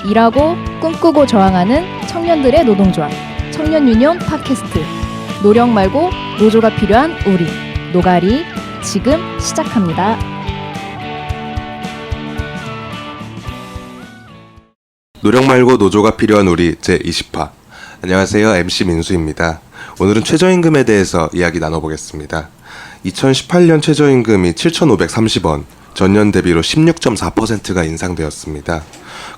일하고 꿈꾸고 저항하는 청년들의 노동조합, 청년유니온 팟캐스트. 노력 말고 노조가 필요한 우리, 노가리 지금 시작합니다. 노력 말고 노조가 필요한 우리 제20화. 안녕하세요. MC 민수입니다. 오늘은 최저임금에 대해서 이야기 나눠보겠습니다. 2018년 최저임금이 7,530원, 전년 대비로 16.4%가 인상되었습니다.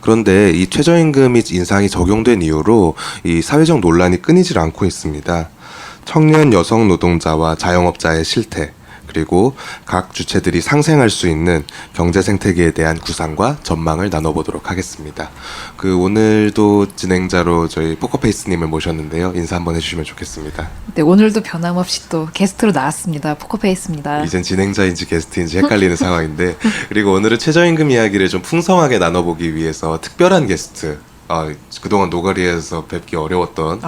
그런데 이 최저임금이 인상이 적용된 이후로 이 사회적 논란이 끊이질 않고 있습니다. 청년 여성 노동자와 자영업자의 실태, 그리고 각 주체들이 상생할 수 있는 경제 생태계에 대한 구상과 전망을 나눠보도록 하겠습니다. 오늘도 진행자로 저희 포커페이스님을 모셨는데요. 인사 한번 해주시면 좋겠습니다. 네, 오늘도 변함없이 또 게스트로 나왔습니다. 포커페이스입니다. 이젠 진행자인지 게스트인지 헷갈리는 상황인데, 그리고 오늘은 최저임금 이야기를 좀 풍성하게 나눠보기 위해서 특별한 게스트, 그동안 노가리에서 뵙기 어려웠던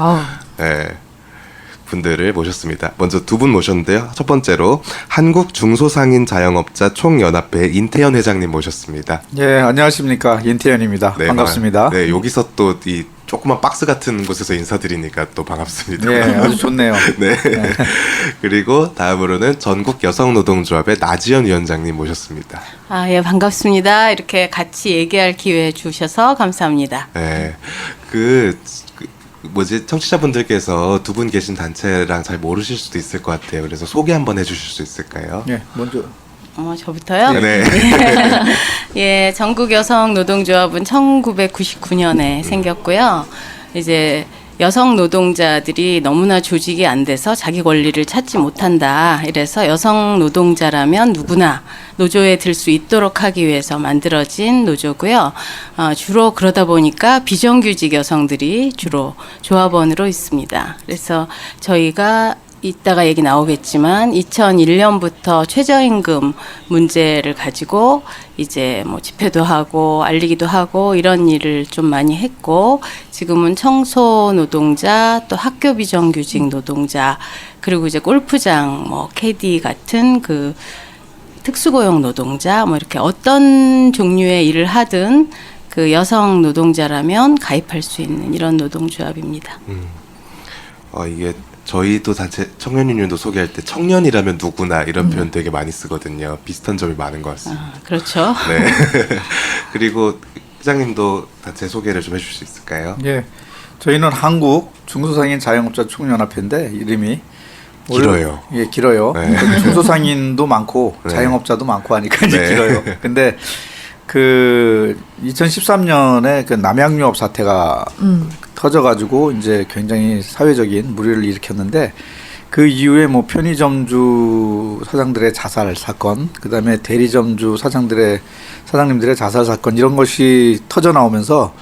분들을 모셨습니다. 먼저 두 분 모셨는데요. 첫 번째로 한국 중소상인 자영업자 총연합회 인태현 회장님 모셨습니다. 예, 안녕하십니까. 인태현입니다. 네, 반갑습니다. 네, 여기서 또 이 조그만 박스 같은 곳에서 인사드리니까 또 반갑습니다. 네, 아주 좋네요. 네. 그리고 다음으로는 전국 여성노동조합의 나지연 위원장님 모셨습니다. 예, 반갑습니다. 이렇게 같이 얘기할 기회 주셔서 감사합니다. 네. 청취자분들께서 두 분 계신 단체랑 잘 모르실 수도 있을 것 같아요. 그래서 소개 한번 해주실 수 있을까요? 네, 먼저. 저부터요? 네. 예, 전국 여성 노동조합은 1999년에 생겼고요. 이제 여성 노동자들이 너무나 조직이 안 돼서 자기 권리를 찾지 못한다. 이래서 여성 노동자라면 누구나 노조에 들 수 있도록 하기 위해서 만들어진 노조고요. 주로 그러다 보니까 비정규직 여성들이 주로 조합원으로 있습니다. 그래서 저희가 이따가 얘기 나오겠지만 2001년부터 최저임금 문제를 가지고 이제 집회도 하고 알리기도 하고 이런 일을 좀 많이 했고, 지금은 청소 노동자, 또 학교 비정규직 노동자, 그리고 이제 골프장 캐디 같은 특수고용 노동자, 이렇게 어떤 종류의 일을 하든 여성 노동자라면 가입할 수 있는 이런 노동조합입니다. 이게 저희도 단체 청년유니온도 소개할 때 청년이라면 누구나 이런 표현 되게 많이 쓰거든요. 비슷한 점이 많은 것 같습니다. 그렇죠. 네. 그리고 회장님도 단체 소개를 좀 해줄 수 있을까요? 예, 저희는 한국 중소상인 자영업자 총연합회인데 이름이 길어요. 예, 길어요. 네. 중소상인도 많고 네. 자영업자도 많고 하니까 이제 네. 길어요. 근데 2013년에 남양유업 사태가 터져가지고 이제 굉장히 사회적인 물의를 일으켰는데, 그 이후에 편의점주 사장들의 자살 사건, 그다음에 대리점주 사장님들의 자살 사건, 이런 것이 터져 나오면서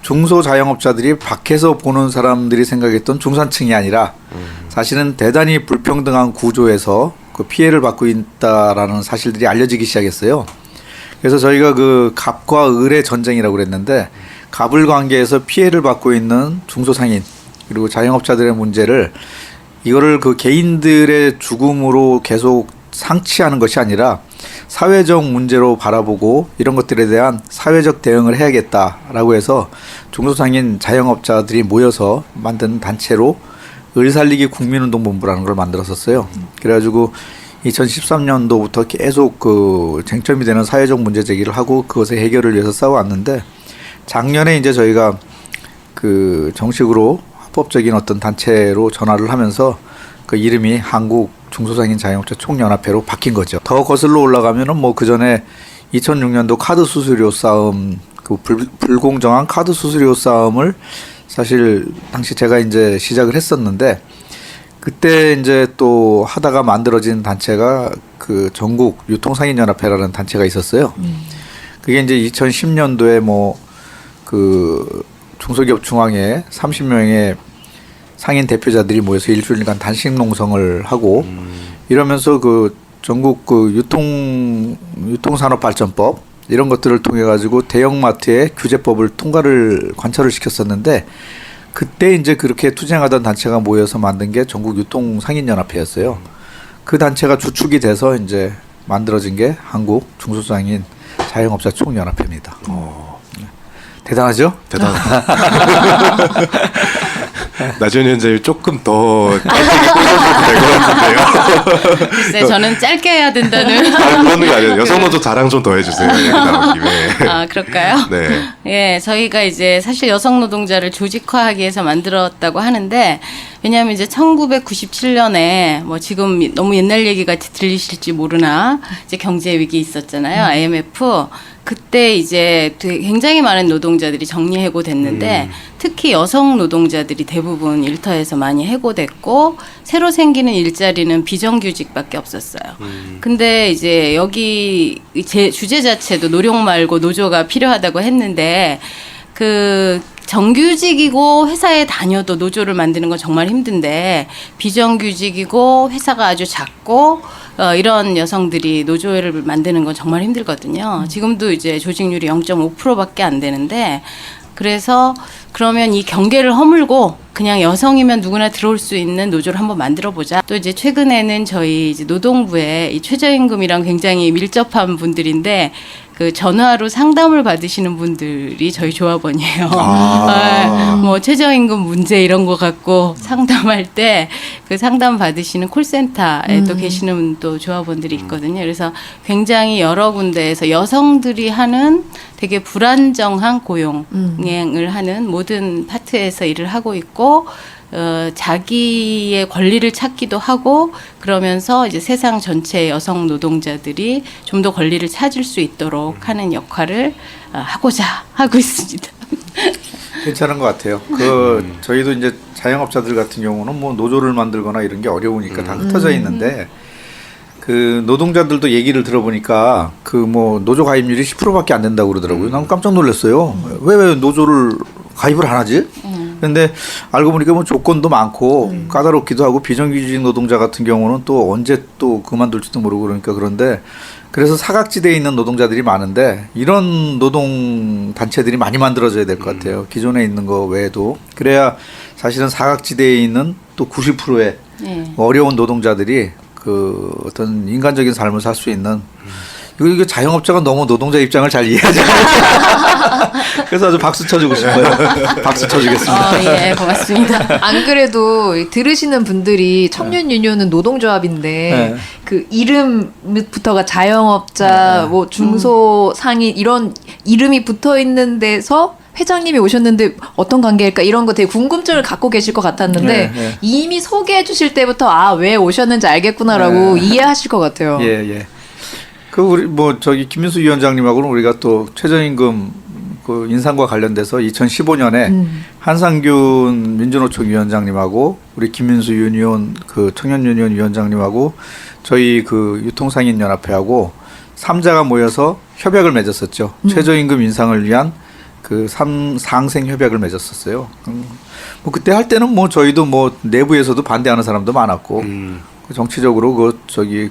중소 자영업자들이 밖에서 보는 사람들이 생각했던 중산층이 아니라 사실은 대단히 불평등한 구조에서 피해를 받고 있다라는 사실들이 알려지기 시작했어요. 그래서 저희가 갑과 을의 전쟁이라고 그랬는데, 갑을 관계에서 피해를 받고 있는 중소상인 그리고 자영업자들의 문제를, 이거를 개인들의 죽음으로 계속 상치하는 것이 아니라 사회적 문제로 바라보고 이런 것들에 대한 사회적 대응을 해야겠다라고 해서 중소상인 자영업자들이 모여서 만든 단체로 을살리기 국민운동본부라는 걸 만들었었어요. 그래가지고 2013년도부터 계속 쟁점이 되는 사회적 문제 제기를 하고 그것의 해결을 위해서 싸워왔는데, 작년에 이제 저희가 정식으로 합법적인 어떤 단체로 전화를 하면서 이름이 한국 중소상인 자영업자 총연합회로 바뀐 거죠. 더 거슬러 올라가면은 그 전에 2006년도 카드 수수료 싸움, 불공정한 카드 수수료 싸움을 사실 당시 제가 이제 시작을 했었는데, 그때 이제 또 하다가 만들어진 단체가 전국 유통상인연합회라는 단체가 있었어요. 그게 이제 2010년도에 중소기업 중앙에 30명의 상인 대표자들이 모여서 일주일간 단식 농성을 하고 이러면서 전국 유통산업발전법 이런 것들을 통해 가지고 대형마트의 규제법을 통과를 관철을 시켰었는데, 그때 이제 그렇게 투쟁하던 단체가 모여서 만든 게 전국 유통상인연합회였어요. 그 단체가 주축이 돼서 이제 만들어진 게 한국 중소상인 자영업자 총연합회입니다. 대단하죠? 대단하다. 나지원 위원장님 조금 더 꼴보셔도 될 것 같은데요. 글쎄, 저는 짧게 해야 된다는. 그런 게 아니에요. 여성노조 자랑 좀 더 해주세요. 얘기 나온 김에. 아, 그럴까요? 네. 예, 저희가 이제 사실 여성 노동자를 조직화하기 위해서 만들었다고 하는데, 왜냐하면 이제 1997년에 뭐 지금 너무 옛날 얘기 같이 들리실지 모르나 이제 경제 위기 있었잖아요. IMF. 그때 이제 되게 굉장히 많은 노동자들이 정리해고됐는데 특히 여성 노동자들이 대부분 일터에서 많이 해고됐고 새로 생기는 일자리는 비정규직밖에 없었어요. 근데 이제 여기 제 주제 자체도 노력 말고 노조가 필요하다고 했는데 그 정규직이고 회사에 다녀도 노조를 만드는 건 정말 힘든데 비정규직이고 회사가 아주 작고 이런 여성들이 노조를 만드는 건 정말 힘들거든요. 지금도 이제 조직률이 0.5%밖에 안 되는데 그래서 그러면 이 경계를 허물고 그냥 여성이면 누구나 들어올 수 있는 노조를 한번 만들어 보자. 또 이제 최근에는 저희 이제 노동부에 이 최저임금이랑 굉장히 밀접한 분들인데 그 전화로 상담을 받으시는 분들이 저희 조합원이에요. 뭐 최저임금 문제 이런 거 갖고 상담할 때 그 상담 받으시는 콜센터에 또 계시는 또 조합원들이 있거든요. 그래서 굉장히 여러 군데에서 여성들이 하는 되게 불안정한 고용을 하는 모든 파트에서 일을 하고 있고 자기의 권리를 찾기도 하고 그러면서 이제 세상 전체의 여성 노동자들이 좀 더 권리를 찾을 수 있도록 하는 역할을 하고자 하고 있습니다. 괜찮은 것 같아요. 저희도 이제 자영업자들 같은 경우는 뭐 노조를 만들거나 이런 게 어려우니까 다 흩어져 있는데 그 노동자들도 얘기를 들어보니까 그 뭐 노조 가입률이 10%밖에 안 된다고 그러더라고요. 난 깜짝 놀랐어요. 왜 노조를 가입을 안 하지? 근데 알고 보니까 뭐 조건도 많고 까다롭기도 하고 비정규직 노동자 같은 경우는 또 언제 또 그만둘지도 모르고 그러니까 그런데 그래서 사각지대에 있는 노동자들이 많은데 이런 노동 단체들이 많이 만들어져야 될 것 같아요. 기존에 있는 거 외에도 그래야 사실은 사각지대에 있는 또 90%의 어려운 노동자들이 그 어떤 인간적인 삶을 살 수 있는 이거 자영업자가 너무 노동자 입장을 잘 이해하지 않아요. 그래서 아주 박수 쳐주고 싶어요. 박수 쳐주겠습니다. 예, 고맙습니다. 안 그래도 들으시는 분들이 청년 유니온은 노동조합인데 네. 그 이름부터가 자영업자, 뭐 중소상인 이런 이름이 붙어 있는 데서 회장님이 오셨는데 어떤 관계일까 이런 거 되게 궁금증을 갖고 계실 것 같았는데 네. 이미 소개해 주실 때부터 아, 왜 오셨는지 알겠구나라고 이해하실 것 같아요. 예. 그 우리 뭐 저기 김민수 위원장님하고는 우리가 또 최저임금 그 인상과 관련돼서 2015년에 한상균 민주노총 위원장님하고 우리 김민수 유니온 그 청년 유니온 위원장님하고 저희 그 유통상인 연합회하고 3자가 모여서 협약을 맺었었죠. 최저임금 인상을 위한 그 상생 협약을 맺었었어요. 뭐 그때 할 때는 뭐 저희도 뭐 내부에서도 반대하는 사람도 많았고 정치적으로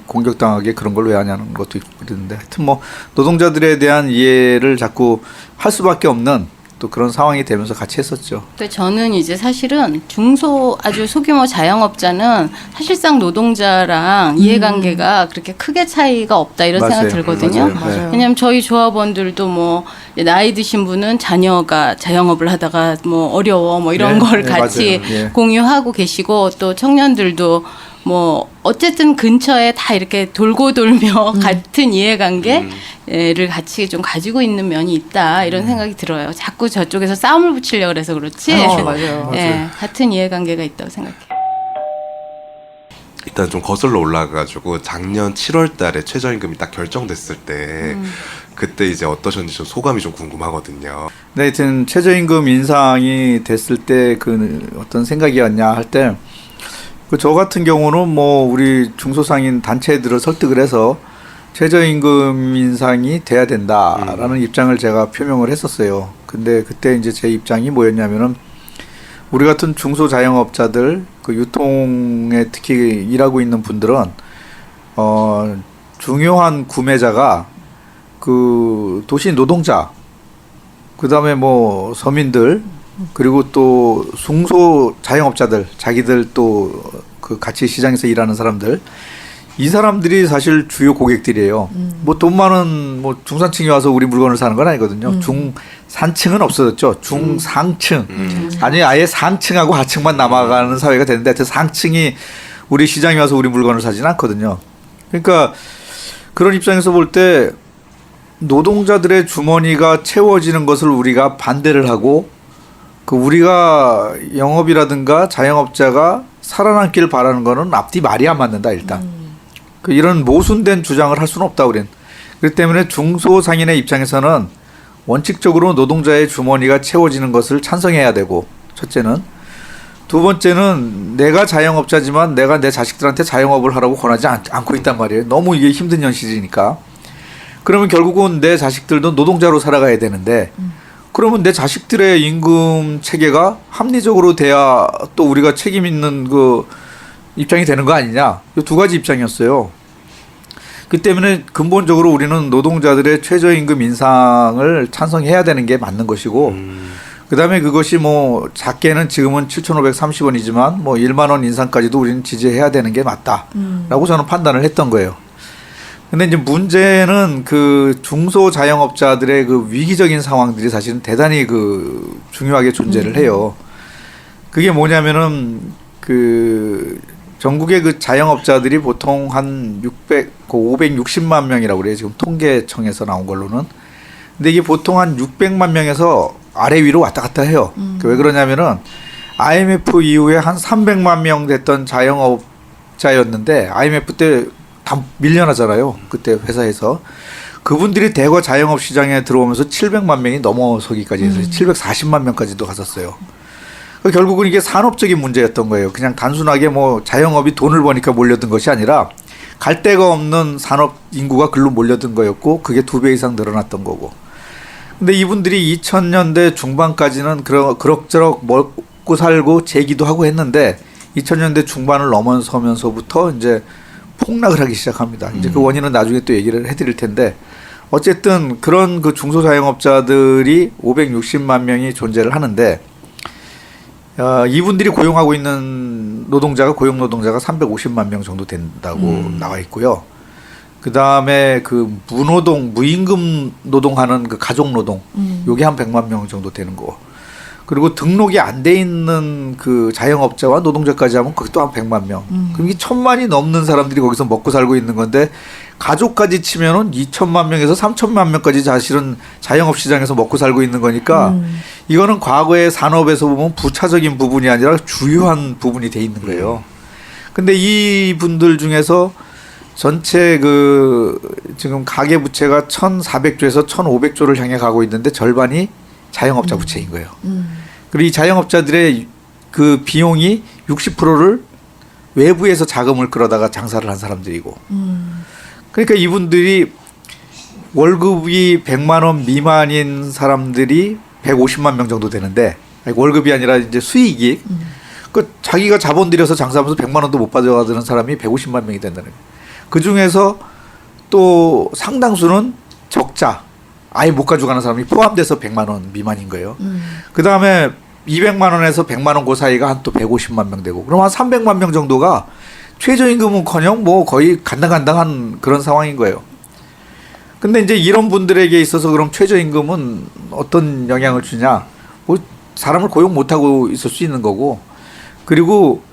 공격당하게 그런 걸 왜 하냐는 것도 있고 그랬는데 하여튼 뭐 노동자들에 대한 이해를 자꾸 할 수밖에 없는 또 그런 상황이 되면서 같이 했었죠. 근데 저는 이제 사실은 아주 소규모 자영업자는 사실상 노동자랑 이해관계가 그렇게 크게 차이가 없다 이런 맞아요. 생각 들거든요. 맞아요. 왜냐하면 저희 조합원들도 뭐 나이 드신 분은 자녀가 자영업을 하다가 뭐 어려워 뭐 이런 걸 같이 맞아요. 예. 공유하고 계시고 또 청년들도 뭐 어쨌든 근처에 다 이렇게 돌고 돌며 같은 이해관계를 같이 좀 가지고 있는 면이 있다 이런 생각이 들어요. 자꾸 저쪽에서 싸움을 붙이려고 그래서 그렇지. 맞아요. 예, 같은 이해관계가 있다고 생각해요. 일단 좀 거슬러 올라가가지고 작년 7월 달에 최저임금이 딱 결정됐을 때 그때 이제 어떠셨는지 좀 소감이 좀 궁금하거든요. 네, 하여튼 최저임금 인상이 됐을 때 그 어떤 생각이었냐 할 때 저 같은 경우는 뭐 우리 중소상인 단체들을 설득을 해서 최저임금 인상이 돼야 된다라는 입장을 제가 표명을 했었어요. 근데 그때 이제 제 입장이 뭐였냐면은 우리 같은 중소자영업자들 그 유통에 특히 일하고 있는 분들은 중요한 구매자가 그 도시 노동자 그다음에 뭐 서민들 그리고 또 중소 자영업자들 자기들 또 그 같이 시장에서 일하는 사람들 이 사람들이 사실 주요 고객들이에요. 뭐 돈 많은 뭐 중산층이 와서 우리 물건을 사는 건 아니거든요. 산층은 없어졌죠. 중상층. 아니 아예 상층하고 하층만 남아가는 사회가 됐는데 하여튼 상층이 우리 시장에 와서 우리 물건을 사지는 않거든요. 그러니까 그런 입장에서 볼 때 노동자들의 주머니가 채워지는 것을 우리가 반대를 하고 그 우리가 영업이라든가 자영업자가 살아남기를 바라는 거는 앞뒤 말이 안 맞는다 일단. 그 이런 모순된 주장을 할 수는 없다 우린. 그렇기 때문에 중소상인의 입장에서는 원칙적으로 노동자의 주머니가 채워지는 것을 찬성해야 되고 첫째는. 두 번째는 내가 자영업자지만 내가 내 자식들한테 자영업을 하라고 권하지 않고 있단 말이에요. 너무 이게 힘든 현실이니까. 그러면 결국은 내 자식들도 노동자로 살아가야 되는데 그러면 내 자식들의 임금 체계가 합리적으로 돼야 또 우리가 책임 있는 그 입장이 되는 거 아니냐. 이 두 가지 입장이었어요. 그 때문에 근본적으로 우리는 노동자들의 최저임금 인상을 찬성해야 되는 게 맞는 것이고 그다음에 그것이 뭐 작게는 지금은 7,530원이지만 뭐 1만 원 인상까지도 우리는 지지해야 되는 게 맞다라고 저는 판단을 했던 거예요. 근데 이제 문제는 그 중소 자영업자들의 그 위기적인 상황들이 사실은 대단히 그 중요하게 존재를 해요. 그게 뭐냐면은 그 전국의 그 자영업자들이 보통 한 560만 명이라고 그래요. 지금 통계청에서 나온 걸로는. 근데 이게 보통 한 600만 명에서 아래 위로 왔다 갔다 해요. 왜 그러냐면은 IMF 이후에 한 300만 명 됐던 자영업자였는데 IMF 때 다 밀려나잖아요. 그때 회사에서. 그분들이 대거 자영업 시장에 들어오면서 700만 명이 넘어서기까지 해서 740만 명까지도 갔었어요. 그러니까 결국은 이게 산업적인 문제였던 거예요. 그냥 단순하게 뭐 자영업이 돈을 버니까 몰려든 것이 아니라 갈 데가 없는 산업 인구가 글로 몰려든 거였고 그게 2배 이상 늘어났던 거고. 근데 이분들이 2000년대 중반까지는 그럭저럭 먹고 살고 재기도 하고 했는데 2000년대 중반을 넘어서면서부터 이제 폭락을 하기 시작합니다. 이제 그 원인은 나중에 또 얘기를 해드릴 텐데 어쨌든 그런 그 중소자영업자들이 560만 명이 존재를 하는데 이분들이 고용하고 있는 노동자가 고용노동자가 350만 명 정도 된다고 나와 있고요. 그 다음에 그 무노동, 무임금 노동하는 그 가족노동, 요게 한 100만 명 정도 되는 거. 그리고 등록이 안 돼 있는 그 자영업자와 노동자까지 하면 그것도 한 100만 명. 그럼 이게 1000만이 넘는 사람들이 거기서 먹고 살고 있는 건데 가족까지 치면은 2천만 명에서 3천만 명까지 사실은 자영업 시장에서 먹고 살고 있는 거니까 이거는 과거의 산업에서 보면 부차적인 부분이 아니라 주요한 부분이 돼 있는 거예요. 근데 이 분들 중에서 전체 그 지금 가계 부채가 1,400조에서 1,500조를 향해 가고 있는데 절반이 자영업자 부채인 거예요. 그리고 이 자영업자들의 그 비용이 60%를 외부에서 자금을 끌어다가 장사를 한 사람들이고. 그러니까 이분들이 월급이 100만 원 미만인 사람들이 150만 명 정도 되는데 월급이 아니라 이제 수익이 그 자기가 자본 들여서 장사하면서 100만 원도 못 받아가는 사람이 150만 명이 된다는 거예요. 그 중에서 또 상당수는 적자, 아예 못 가져가는 사람이 포함돼서 100만 원 미만인 거예요. 그 다음에 200만 원에서 100만 원 그 사이가 한 또 150만 명 되고, 그럼 한 300만 명 정도가 최저임금은커녕 뭐 거의 간당간당한 그런 상황인 거예요. 근데 이제 이런 분들에게 있어서 그럼 최저임금은 어떤 영향을 주냐? 뭐 사람을 고용 못 하고 있을 수 있는 거고, 그리고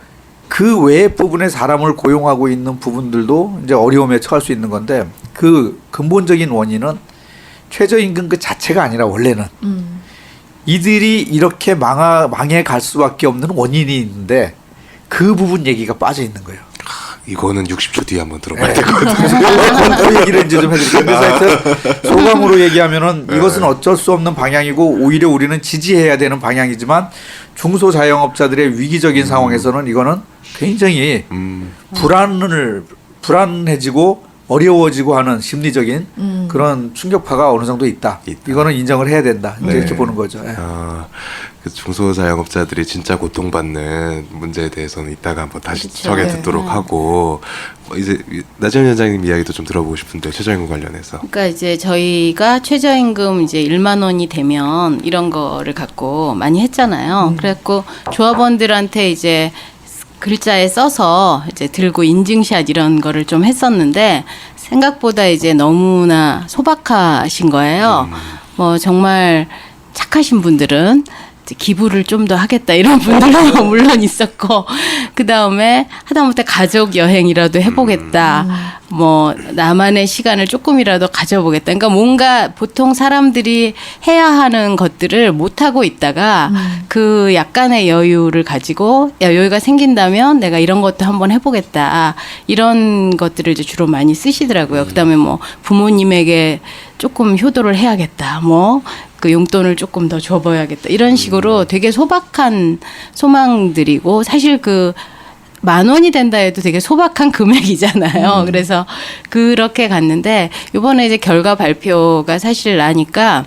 그 외의 부분에 사람을 고용하고 있는 부분들도 이제 어려움에 처할 수 있는 건데, 그 근본적인 원인은 최저임금 그 자체가 아니라 원래는 이들이 이렇게 망해 갈 수밖에 없는 원인이 있는데 그 부분 얘기가 빠져 있는 거예요. 이거는 60초 뒤에 한번 들어봐야 될 것 같아요. 그 얘기를 이제 좀 해드릴게요. 그래서 하여튼 소감으로 얘기하면은 이것은 어쩔 수 없는 방향이고 오히려 우리는 지지해야 되는 방향이지만 중소자영업자들의 위기적인 상황에서는 이거는 굉장히 불안해지고 어려워지고 하는 심리적인 그런 충격파가 어느 정도 있다. 이거는 인정을 해야 된다. 이제 이렇게 보는 거죠. 예. 그 중소자영업자들이 진짜 고통받는 문제에 대해서는 이따가 한번 다시 그렇죠. 전해 네. 듣도록 하고, 이제 나지연 위원장님 이야기도 좀 들어보고 싶은데 최저임금 관련해서. 그러니까 이제 저희가 최저임금 이제 1만 원이 되면 이런 거를 갖고 많이 했잖아요. 그래갖고 조합원들한테 이제 글자에 써서 이제 들고 인증샷 이런 거를 좀 했었는데 생각보다 이제 너무나 소박하신 거예요. 뭐 정말 착하신 분들은 이제 기부를 좀 더 하겠다 이런 분들도 물론 있었고, 그 다음에 하다못해 가족 여행이라도 해보겠다, 뭐 나만의 시간을 조금이라도 가져보겠다. 그러니까 뭔가 보통 사람들이 해야 하는 것들을 못 하고 있다가 그 약간의 여유를 가지고 여유가 생긴다면 내가 이런 것도 한번 해보겠다, 이런 것들을 이제 주로 많이 쓰시더라고요. 그다음에 뭐 부모님에게 조금 효도를 해야겠다, 뭐 그 용돈을 조금 더 줘봐야겠다, 이런 식으로 되게 소박한 소망들이고, 사실 그 10,000원이 된다 해도 되게 소박한 금액이잖아요. 그래서 그렇게 갔는데, 이번에 이제 결과 발표가 사실 나니까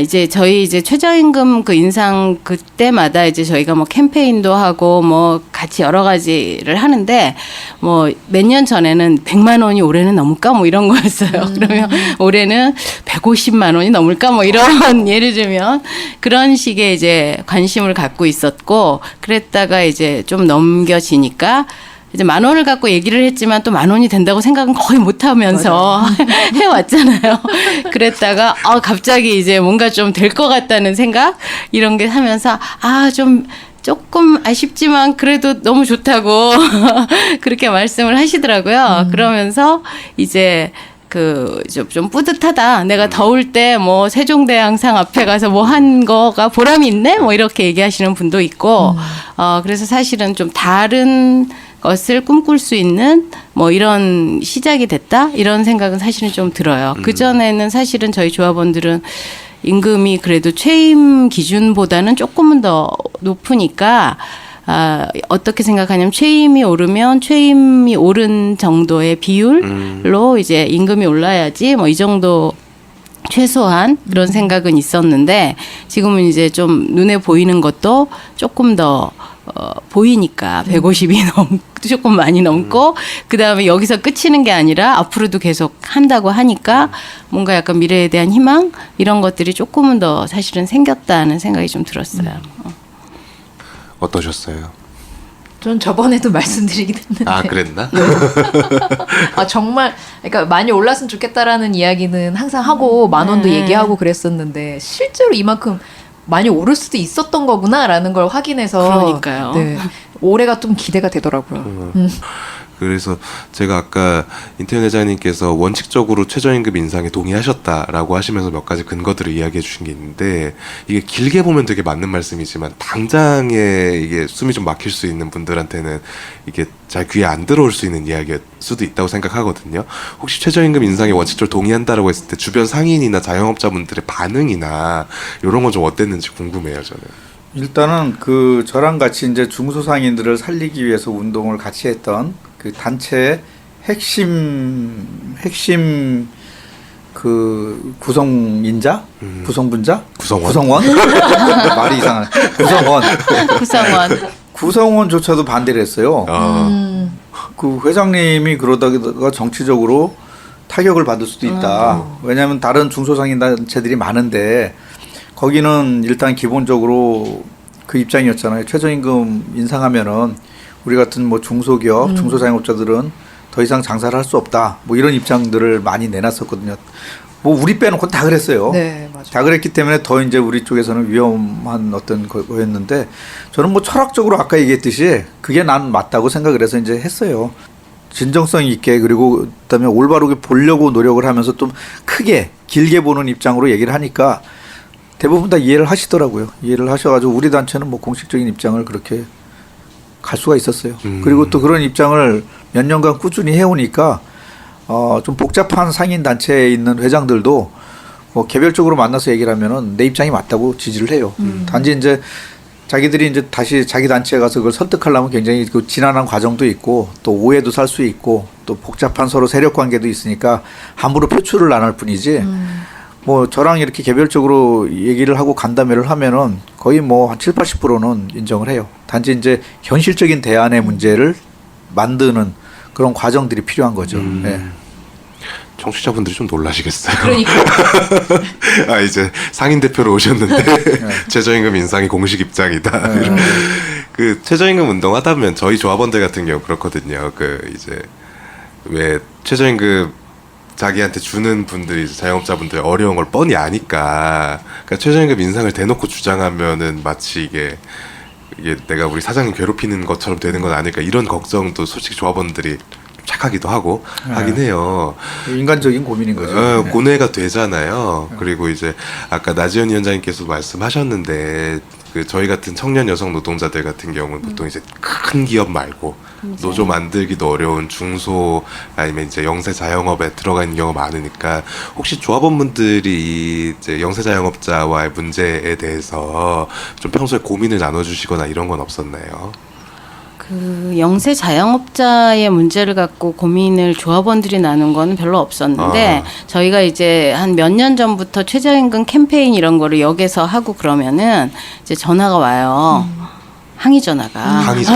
이제 저희 이제 최저임금 그 인상 그때마다 이제 저희가 뭐 캠페인도 하고 뭐 같이 여러 가지를 하는데, 뭐 몇 년 전에는 100만 원이 올해는 넘을까 뭐 이런 거였어요. 그러면 올해는 150만 원이 넘을까 뭐 이런 예를 들면 그런 식의 이제 관심을 갖고 있었고, 그랬다가 이제 좀 넘겨지니까 이제 10,000원을 갖고 얘기를 했지만 또 10,000원이 된다고 생각은 거의 못 하면서 해왔잖아요. 그랬다가 갑자기 이제 뭔가 좀 될 것 같다는 생각, 이런 게 하면서 좀 조금 아쉽지만 그래도 너무 좋다고 그렇게 말씀을 하시더라고요. 그러면서 이제 좀 뿌듯하다. 내가 더울 때 뭐 세종대왕상 앞에 가서 뭐 한 거가 보람이 있네? 뭐 이렇게 얘기하시는 분도 있고, 그래서 사실은 좀 다른 것을 꿈꿀 수 있는 뭐 이런 시작이 됐다, 이런 생각은 사실은 좀 들어요. 그전에는 사실은 저희 조합원들은 임금이 그래도 최임 기준보다는 조금은 더 높으니까 어떻게 생각하냐면, 최임이 오르면 최임이 오른 정도의 비율로 이제 임금이 올라야지 뭐 이 정도 최소한 그런 생각은 있었는데, 지금은 이제 좀 눈에 보이는 것도 조금 더 보이니까 150이 조금 많이 넘고, 그 다음에 여기서 끝이는 게 아니라 앞으로도 계속 한다고 하니까 뭔가 약간 미래에 대한 희망, 이런 것들이 조금은 더 사실은 생겼다는 생각이 좀 들었어요. 어떠셨어요? 전 저번에도 말씀드리긴 했는데. 그랬나? 정말 그러니까 많이 올랐으면 좋겠다라는 이야기는 항상 하고 10,000원도 얘기하고 그랬었는데, 실제로 이만큼 많이 오를 수도 있었던 거구나라는 걸 확인해서, 그러니까요. 네, 올해가 좀 기대가 되더라고요. 그래서 제가 아까 인태현 회장님께서 원칙적으로 최저임금 인상에 동의하셨다라고 하시면서 몇 가지 근거들을 이야기해 주신 게 있는데, 이게 길게 보면 되게 맞는 말씀이지만 당장에 이게 숨이 좀 막힐 수 있는 분들한테는 이게 잘 귀에 안 들어올 수 있는 이야기일 수도 있다고 생각하거든요. 혹시 최저임금 인상에 원칙적으로 동의한다라고 했을 때 주변 상인이나 자영업자분들의 반응이나 이런 건 좀 어땠는지 궁금해요, 저는. 일단은 저랑 같이 이제 중소상인들을 살리기 위해서 운동을 같이 했던 그 단체의 핵심 구성인자, 구성원 말이 이상하네. 구성원조차도 반대를 했어요. 그 회장님이 그러다가 정치적으로 타격을 받을 수도 있다. 왜냐하면 다른 중소상인 단체들이 많은데, 거기는 일단 기본적으로 그 입장이었잖아요. 최저임금 인상하면은 우리 같은 뭐 중소기업, 중소자영업자들은 더 이상 장사를 할 수 없다, 뭐 이런 입장들을 많이 내놨었거든요. 뭐 우리 빼놓고 다 그랬어요. 네, 맞아요. 다 그랬기 때문에 더 이제 우리 쪽에서는 위험한 어떤 거였는데, 저는 뭐 철학적으로 아까 얘기했듯이 그게 난 맞다고 생각을 해서 이제 했어요. 진정성 있게, 그리고 그다음에 올바르게 보려고 노력을 하면서 좀 크게 길게 보는 입장으로 얘기를 하니까 대부분 다 이해를 하시더라고요. 이해를 하셔가지고 우리 단체는 뭐 공식적인 입장을 그렇게 갈 수가 있었어요. 그리고 또 그런 입장을 몇 년간 꾸준히 해오니까 좀 복잡한 상인 단체에 있는 회장들도 뭐 개별적으로 만나서 얘기를 하면은 내 입장이 맞다고 지지를 해요. 단지 이제 자기들이 이제 다시 자기 단체에 가서 그걸 설득하려면 굉장히 그 지난한 과정도 있고, 또 오해도 살 수 있고, 또 복잡한 서로 세력 관계도 있으니까 함부로 표출을 안 할 뿐이지, 뭐 저랑 이렇게 개별적으로 얘기를 하고 간담회를 하면은 거의 뭐 한 70~80%는 인정을 해요. 단지 이제 현실적인 대안의 문제를 만드는 그런 과정들이 필요한 거죠. 네. 청취자분들이 좀 놀라시겠어요. 그러니까. 이제 상인 대표로 오셨는데 최저임금 인상이 공식 입장이다. 그 최저임금 운동하다 보면 저희 조합원들 같은 경우 그렇거든요. 이제 왜 최저임금 자기한테 주는 분들이 이제 자영업자분들 어려운 걸 뻔히 아니까 그러니까 최저임금 인상을 대놓고 주장하면은 마치 이게 내가 우리 사장님 괴롭히는 것처럼 되는 건 아닐까 이런 걱정도 솔직히 조합원들이 착하기도 하고 하긴 해요. 인간적인 고민인 거죠. 네. 고뇌가 되잖아요. 그리고 이제 아까 나지연 위원장님께서 말씀하셨는데 그 저희 같은 청년 여성 노동자들 같은 경우는 보통 이제 큰 기업 말고 노조 만들기도 어려운 중소 아니면 이제 영세 자영업에 들어가 있는 경우가 많으니까 혹시 조합원분들이 이 이제 영세 자영업자와의 문제에 대해서 좀 평소에 고민을 나눠주시거나 이런 건 없었나요? 그 영세 자영업자의 문제를 갖고 고민을 조합원들이 나눈 건 별로 없었는데 저희가 이제 한 몇 년 전부터 최저임금 캠페인 이런 거를 역에서 하고 그러면은 이제 전화가 와요. 항의 전화가. 항의죠.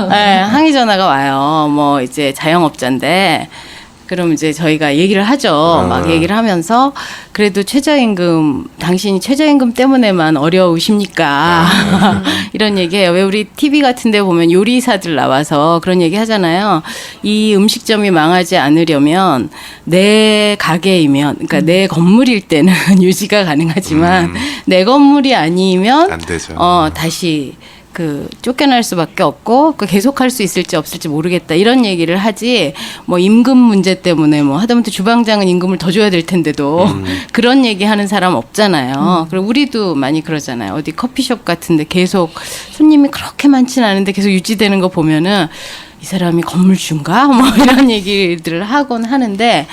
네, 항의 전화가 와요. 뭐 이제 자영업자인데 그럼 이제 저희가 얘기를 하죠. 막 얘기를 하면서 그래도 최저임금 당신이 최저임금 때문에만 어려우십니까? 이런 얘기해요. 왜 우리 TV 같은 데 보면 요리사들 나와서 그런 얘기 하잖아요. 이 음식점이 망하지 않으려면 내 가게이면 그러니까 내 건물일 때는 유지가 가능하지만 내 건물이 아니면 안 되죠. 다시 그 쫓겨날 수밖에 없고 그 계속할 수 있을지 없을지 모르겠다 이런 얘기를 하지 뭐 임금 문제 때문에 뭐 하다못해 주방장은 임금을 더 줘야 될 텐데도 그런 얘기하는 사람 없잖아요. 그리고 우리도 많이 그러잖아요. 어디 커피숍 같은데 계속 손님이 그렇게 많지는 않은데 계속 유지되는 거 보면은 이 사람이 건물주인가 뭐 이런 얘기들을 하곤 하는데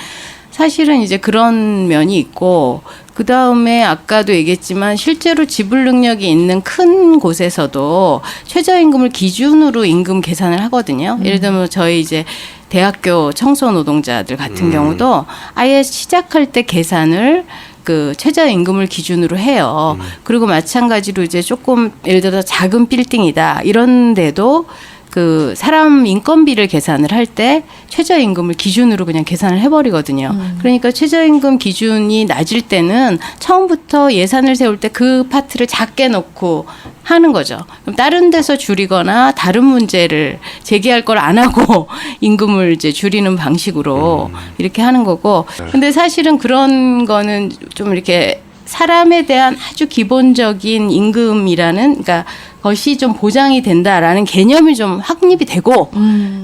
사실은 이제 그런 면이 있고 그 다음에 아까도 얘기했지만 실제로 지불 능력이 있는 큰 곳에서도 최저임금을 기준으로 임금 계산을 하거든요. 예를 들면 저희 이제 대학교 청소 노동자들 같은 경우도 아예 시작할 때 계산을 그 최저임금을 기준으로 해요. 그리고 마찬가지로 이제 조금 예를 들어서 작은 빌딩이다 이런데도 그 사람 인건비를 계산을 할 때 최저임금을 기준으로 그냥 계산을 해버리거든요. 그러니까 최저임금 기준이 낮을 때는 처음부터 예산을 세울 때 그 파트를 작게 놓고 하는 거죠. 그럼 다른 데서 줄이거나 다른 문제를 제기할 걸 안 하고 임금을 이제 줄이는 방식으로 이렇게 하는 거고. 근데 사실은 그런 거는 좀 이렇게 사람에 대한 아주 기본적인 임금이라는 그러니까 것이 좀 보장이 된다라는 개념이 좀 확립이 되고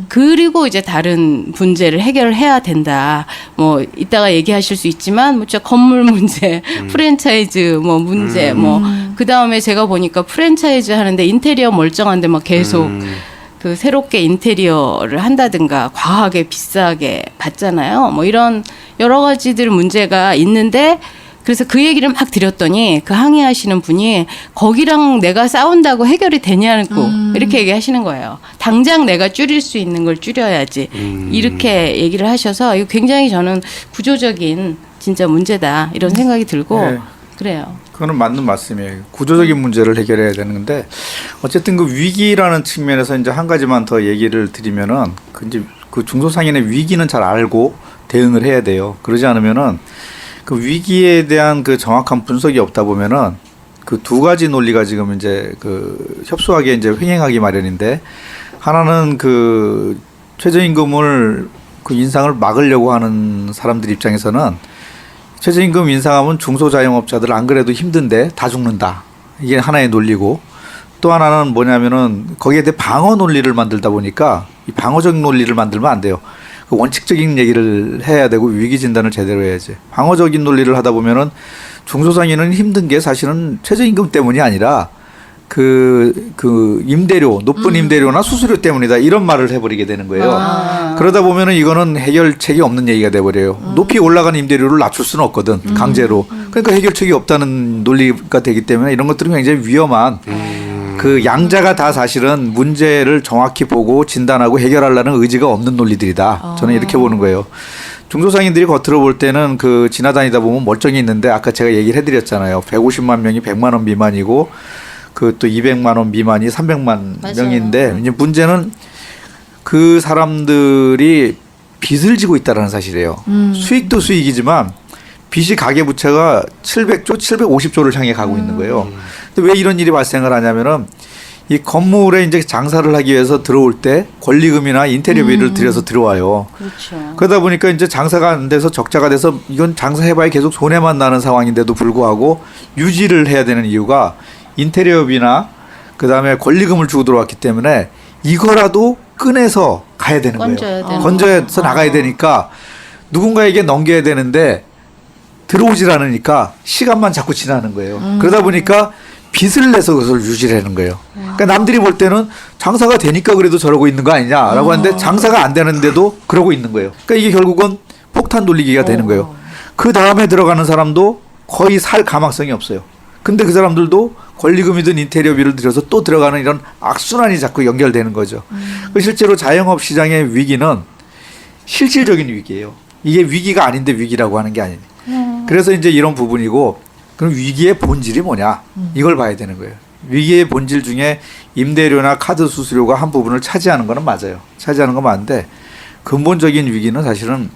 그리고 이제 다른 문제를 해결을 해야 된다. 뭐 이따가 얘기하실 수 있지만 뭐 진짜 건물 문제, 프랜차이즈 뭐 문제 뭐 그다음에 제가 보니까 프랜차이즈 하는데 인테리어 멀쩡한데 막 계속 그 새롭게 인테리어를 한다든가 과하게 비싸게 받잖아요. 뭐 이런 여러 가지들 문제가 있는데 그래서 그 얘기를 막 드렸더니 그 항의하시는 분이 거기랑 내가 싸운다고 해결이 되냐고 이렇게 얘기하시는 거예요. 당장 내가 줄일 수 있는 걸 줄여야지. 이렇게 얘기를 하셔서 이거 굉장히 저는 구조적인 진짜 문제다 이런 생각이 들고 네. 그래요. 그거는 맞는 말씀이에요. 구조적인 문제를 해결해야 되는데 어쨌든 그 위기라는 측면에서 이제 한 가지만 더 얘기를 드리면은 그 이제 그 중소상인의 위기는 잘 알고 대응을 해야 돼요. 그러지 않으면은 그 위기에 대한 그 정확한 분석이 없다 보면은 그 두 가지 논리가 지금 이제 그 협소하게 이제 횡행하기 마련인데 하나는 그 최저임금을 그 인상을 막으려고 하는 사람들 입장에서는 최저임금 인상하면 중소자영업자들 안 그래도 힘든데 다 죽는다. 이게 하나의 논리고 또 하나는 뭐냐면은 거기에 대해 방어 논리를 만들다 보니까 이 방어적 논리를 만들면 안 돼요. 그 원칙적인 얘기를 해야 되고 위기 진단을 제대로 해야지. 방어적인 논리를 하다 보면은 중소상인은 힘든 게 사실은 최저임금 때문이 아니라 그 임대료, 높은 임대료나 수수료 때문이다. 이런 말을 해버리게 되는 거예요. 그러다 보면은 이거는 해결책이 없는 얘기가 돼버려요. 높이 올라간 임대료를 낮출 수는 없거든. 강제로. 그러니까 해결책이 없다는 논리가 되기 때문에 이런 것들은 굉장히 위험한 그 양자가 다 사실은 문제를 정확히 보고 진단하고 해결하려는 의지가 없는 논리들이다. 저는 이렇게 보는 거예요. 중소상인들이 겉으로 볼 때는 그 지나다니다 보면 멀쩡히 있는데 아까 제가 얘기를 해드렸잖아요. 150만 명이 100만 원 미만이고 그 또 200만 원 미만이 300만 맞아요. 명인데 이제 문제는 그 사람들이 빚을 지고 있다는 사실이에요. 수익도 수익이지만 빚이 가계부채가 700조, 750조를 향해 가고 있는 거예요. 근데 왜 이런 일이 발생을 하냐면은 이 건물에 이제 장사를 하기 위해서 들어올 때 권리금이나 인테리어비를 들여서 들어와요. 그렇죠. 그러다 보니까 이제 장사가 안 돼서 적자가 돼서 이건 장사해봐야 계속 손해만 나는 상황인데도 불구하고 유지를 해야 되는 이유가 인테리어비나 그다음에 권리금을 주고 들어왔기 때문에 이거라도 꺼내서 가야 되는 건져야 거예요. 되는 건져서 나가야 되니까 누군가에게 넘겨야 되는데 들어오질 않으니까 시간만 자꾸 지나는 거예요. 그러다 보니까 빚을 내서 그것을 유지를 하는 거예요. 그러니까 남들이 볼 때는 장사가 되니까 그래도 저러고 있는 거 아니냐라고 하는데 장사가 안 되는데도 그러고 있는 거예요. 그러니까 이게 결국은 폭탄 돌리기가 되는 거예요. 그 다음에 들어가는 사람도 거의 살 가망성이 없어요. 근데 그 사람들도 권리금이든 인테리어비를 들여서 또 들어가는 이런 악순환이 자꾸 연결되는 거죠. 그 실제로 자영업 시장의 위기는 실질적인 위기예요. 이게 위기가 아닌데 위기라고 하는 게 아니에요. 그래서 이제 이런 부분이고 그럼 위기의 본질이 뭐냐 이걸 봐야 되는 거예요. 위기의 본질 중에 임대료나 카드 수수료가 한 부분을 차지하는 거는 맞아요. 차지하는 건 맞는데 근본적인 위기는 사실은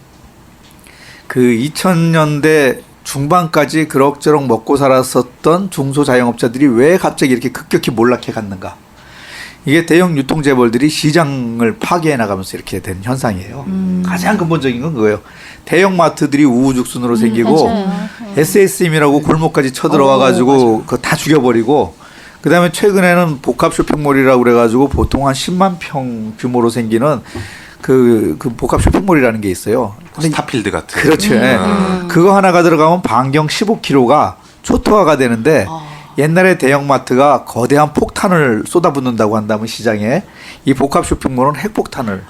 그 2000년대 중반까지 그럭저럭 먹고 살았었던 중소자영업자들이 왜 갑자기 이렇게 급격히 몰락해 갔는가. 이게 대형 유통재벌들이 시장을 파괴해 나가면서 이렇게 된 현상이에요. 가장 근본적인 건 그거예요. 대형마트들이 우후죽순으로 생기고 SSM이라고 골목까지 쳐들어와가지고 그거 다 죽여버리고 그다음에 최근에는 복합 쇼핑몰이라고 그래가지고 보통 한 10만 평 규모로 생기는 그 복합 쇼핑몰이라는 게 있어요. 근데 스타필드 같은. 그렇죠. 예. 그거 하나가 들어가면 반경 15km가 초토화가 되는데 옛날에 대형마트가 거대한 폭탄을 쏟아붓는다고 한다면 시장에 이 복합 쇼핑몰은 핵폭탄을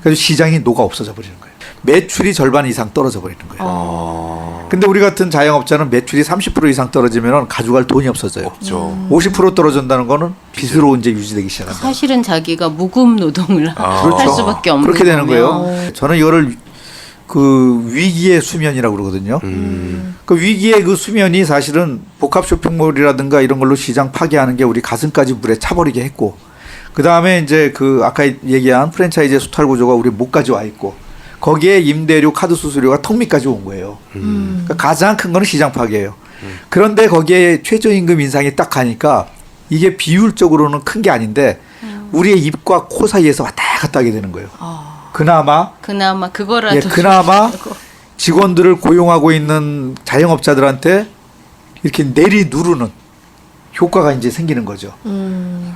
그래서 시장이 녹아 없어져 버리는 거예요. 매출이 절반 이상 떨어져 버리는 거예요. 근데 우리 같은 자영업자는 매출이 30% 이상 떨어지면 가져갈 돈이 없어져요. 없죠. 50% 떨어진다는 거는 빚으로 이제 유지되기 시작합니다. 사실은 자기가 무급 노동을 할 그렇죠. 수밖에 없는 그렇게 되는 거면. 거예요. 저는 이거를 그 위기의 수면이라고 그러거든요. 그 위기의 그 수면이 사실은 복합 쇼핑몰이라든가 이런 걸로 시장 파괴하는 게 우리 가슴까지 물에 차버리게 했고, 그 다음에 이제 그 아까 얘기한 프랜차이즈 수탈 구조가 우리 목까지 와 있고, 거기에 임대료, 카드 수수료가 턱밑까지 온 거예요. 그러니까 가장 큰 거는 시장 파괴예요. 그런데 거기에 최저임금 인상이 딱 가니까 이게 비율적으로는 큰 게 아닌데 우리의 입과 코 사이에서 왔다 갔다 하게 되는 거예요. 그나마 그거라도 예, 그나마 직원들을 고용하고 있는 자영업자들한테 이렇게 내리 누르는 효과가 이제 생기는 거죠.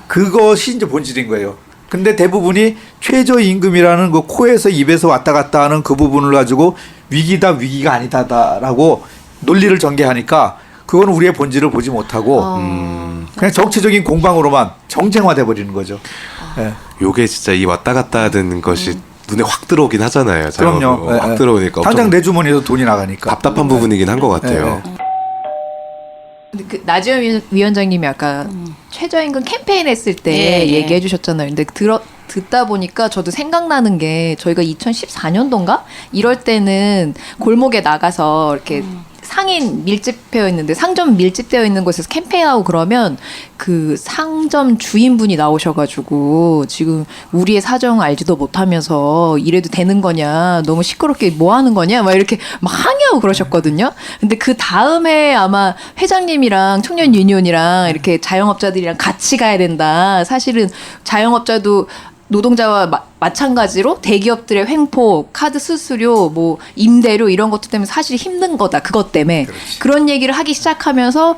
그것이 이제 본질인 거예요. 근데 대부분이 최저임금이라는 그 코에서 입에서 왔다 갔다 하는 그 부분을 가지고 위기다 위기가 아니다라고 논리를 전개하니까 그건 우리의 본질을 보지 못하고 그냥 정치적인 공방으로만 정쟁화돼 버리는 거죠. 예. 요게 진짜 이 왔다 갔다 하는 것이 눈에 확 들어오긴 하잖아요. 그럼요. 확 들어오니까 당장 내 주머니에서 돈이 나가니까 답답한 부분이긴 한 것 같아요. 근데 그 나지원 위원장님이 아까 최저임금 캠페인 했을 때 예, 예. 얘기해 주셨잖아요. 근데 듣다 보니까 저도 생각나는 게 저희가 2014년도인가 이럴 때는 골목에 나가서 이렇게 상인 밀집되어 있는데 상점 밀집되어 있는 곳에서 캠페인하고 그러면 그 상점 주인분이 나오셔가지고 지금 우리의 사정 알지도 못하면서 이래도 되는 거냐 너무 시끄럽게 뭐 하는 거냐 막 이렇게 막 항의하고 그러셨거든요. 근데 그 다음에 아마 회장님이랑 청년 유니온이랑 이렇게 자영업자들이랑 같이 가야 된다. 사실은 자영업자도 노동자와 마찬가지로 대기업들의 횡포, 카드 수수료, 뭐 임대료 이런 것들 때문에 사실 힘든 거다. 그것 때문에 그런 얘기를 하기 시작하면서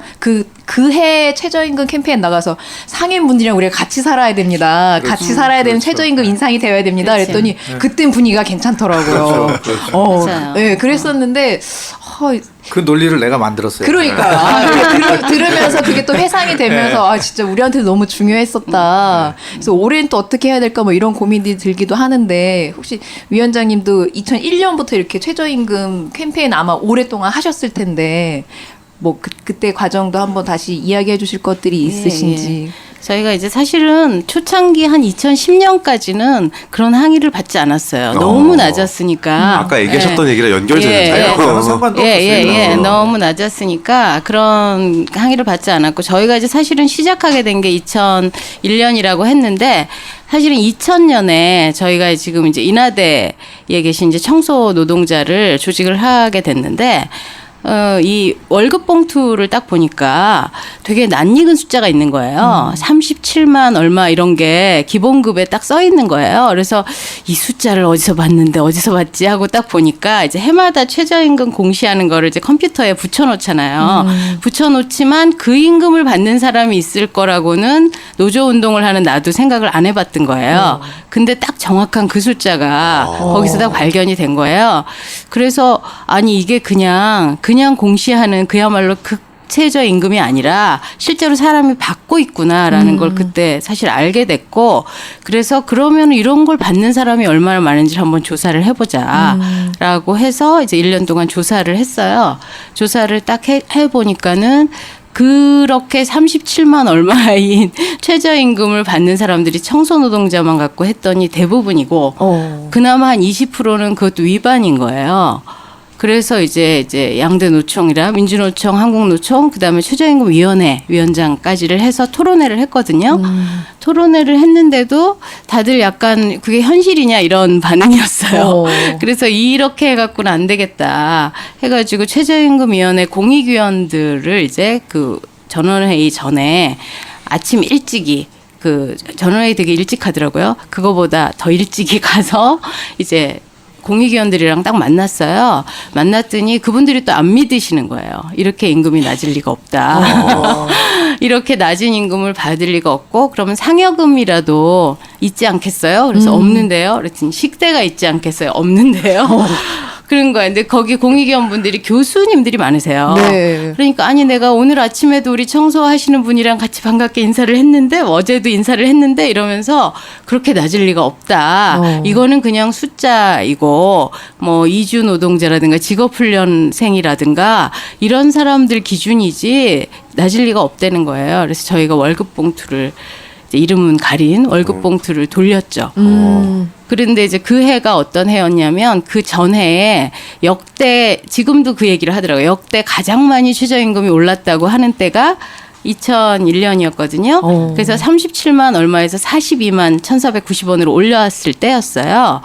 그해 최저임금 캠페인 나가서 상인분들이랑 우리가 같이 살아야 됩니다. 같이 살아야 되는 최저임금 인상이 되어야 됩니다. 그렇지. 그랬더니 그땐 분위기가 괜찮더라고요. 맞아요. 네, 그랬었는데 그 논리를 내가 만들었어요. 그러니까요. 들으면서 그게 또 회상이 되면서 아 진짜 우리한테 너무 중요했었다. 그래서 올해는 또 어떻게 해야 될까 뭐 이런 고민이 들기도 하는데 혹시 위원장님도 2001년부터 이렇게 최저임금 캠페인 아마 오랫동안 하셨을 텐데 뭐 그때 과정도 한번 다시 이야기해 주실 것들이 있으신지. 예. 저희가 이제 사실은 초창기 한 2010년까지는 그런 항의를 받지 않았어요. 너무 낮았으니까. 아까 얘기하셨던 얘기랑 예. 연결되는데요. 저는 상관도 없었어요. 너무 낮았으니까 그런 항의를 받지 않았고 저희가 이제 사실은 시작하게 된 게 2001년이라고 했는데 사실은 2000년에 저희가 지금 이제 인하대에 계신 이제 청소 노동자를 조직을 하게 됐는데 이 월급 봉투를 딱 보니까 되게 낯익은 숫자가 있는 거예요. 37만 얼마 이런 게 기본급에 딱 써 있는 거예요. 그래서 이 숫자를 어디서 봤는데 어디서 봤지 하고 딱 보니까 이제 해마다 최저임금 공시하는 거를 이제 컴퓨터에 붙여놓잖아요. 붙여놓지만 그 임금을 받는 사람이 있을 거라고는 노조 운동을 하는 나도 생각을 안 해봤던 거예요. 근데 딱 정확한 그 숫자가 거기서 딱 발견이 된 거예요. 그래서 아니 이게 그냥 공시하는 그야말로 최저임금이 아니라 실제로 사람이 받고 있구나라는 걸 그때 사실 알게 됐고, 그래서 그러면 이런 걸 받는 사람이 얼마나 많은지를 한번 조사를 해보자라고 해서 이제 1년 동안 조사를 했어요. 조사를 딱 해보니까는 그렇게 37만 얼마인 최저임금을 받는 사람들이 청소노동자만 갖고 했더니 대부분이고, 그나마 한 20%는 그것도 위반인 거예요. 그래서 이제 양대 노총이랑 민주노총, 한국노총, 그다음에 최저임금위원회 위원장까지를 해서 토론회를 했거든요. 토론회를 했는데도 다들 약간 그게 현실이냐 이런 반응이었어요. 그래서 이렇게 해갖고는 안 되겠다 해가지고 최저임금위원회 공익위원들을 이제 그 전원회의 전에 아침 일찍이 그 전원회의 되게 일찍 하더라고요. 그거보다 더 일찍이 가서 이제 공익위원들이랑 딱 만났어요. 만났더니 그분들이 또 안 믿으시는 거예요. 이렇게 임금이 낮을 리가 없다. 이렇게 낮은 임금을 받을 리가 없고 그러면 상여금이라도 있지 않겠어요? 그래서 없는데요. 그랬더니 식대가 있지 않겠어요? 없는데요. 그런 거예요. 근데 거기 공익위원분들이 교수님들이 많으세요. 네. 그러니까 아니 내가 오늘 아침에도 우리 청소하시는 분이랑 같이 반갑게 인사를 했는데 어제도 인사를 했는데 이러면서 그렇게 낮을 리가 없다. 이거는 그냥 숫자이고 뭐 이주 노동자라든가 직업훈련생이라든가 이런 사람들 기준이지 낮을 리가 없다는 거예요. 그래서 저희가 월급 봉투를 이제 이름은 가린 월급 봉투를 돌렸죠. 그런데 이제 그 해가 어떤 해였냐면 그 전해에 역대 지금도 그 얘기를 하더라고요. 역대 가장 많이 최저임금이 올랐다고 하는 때가 2001년이었거든요. 그래서 37만 얼마에서 42만 1,490원으로 올려왔을 때였어요.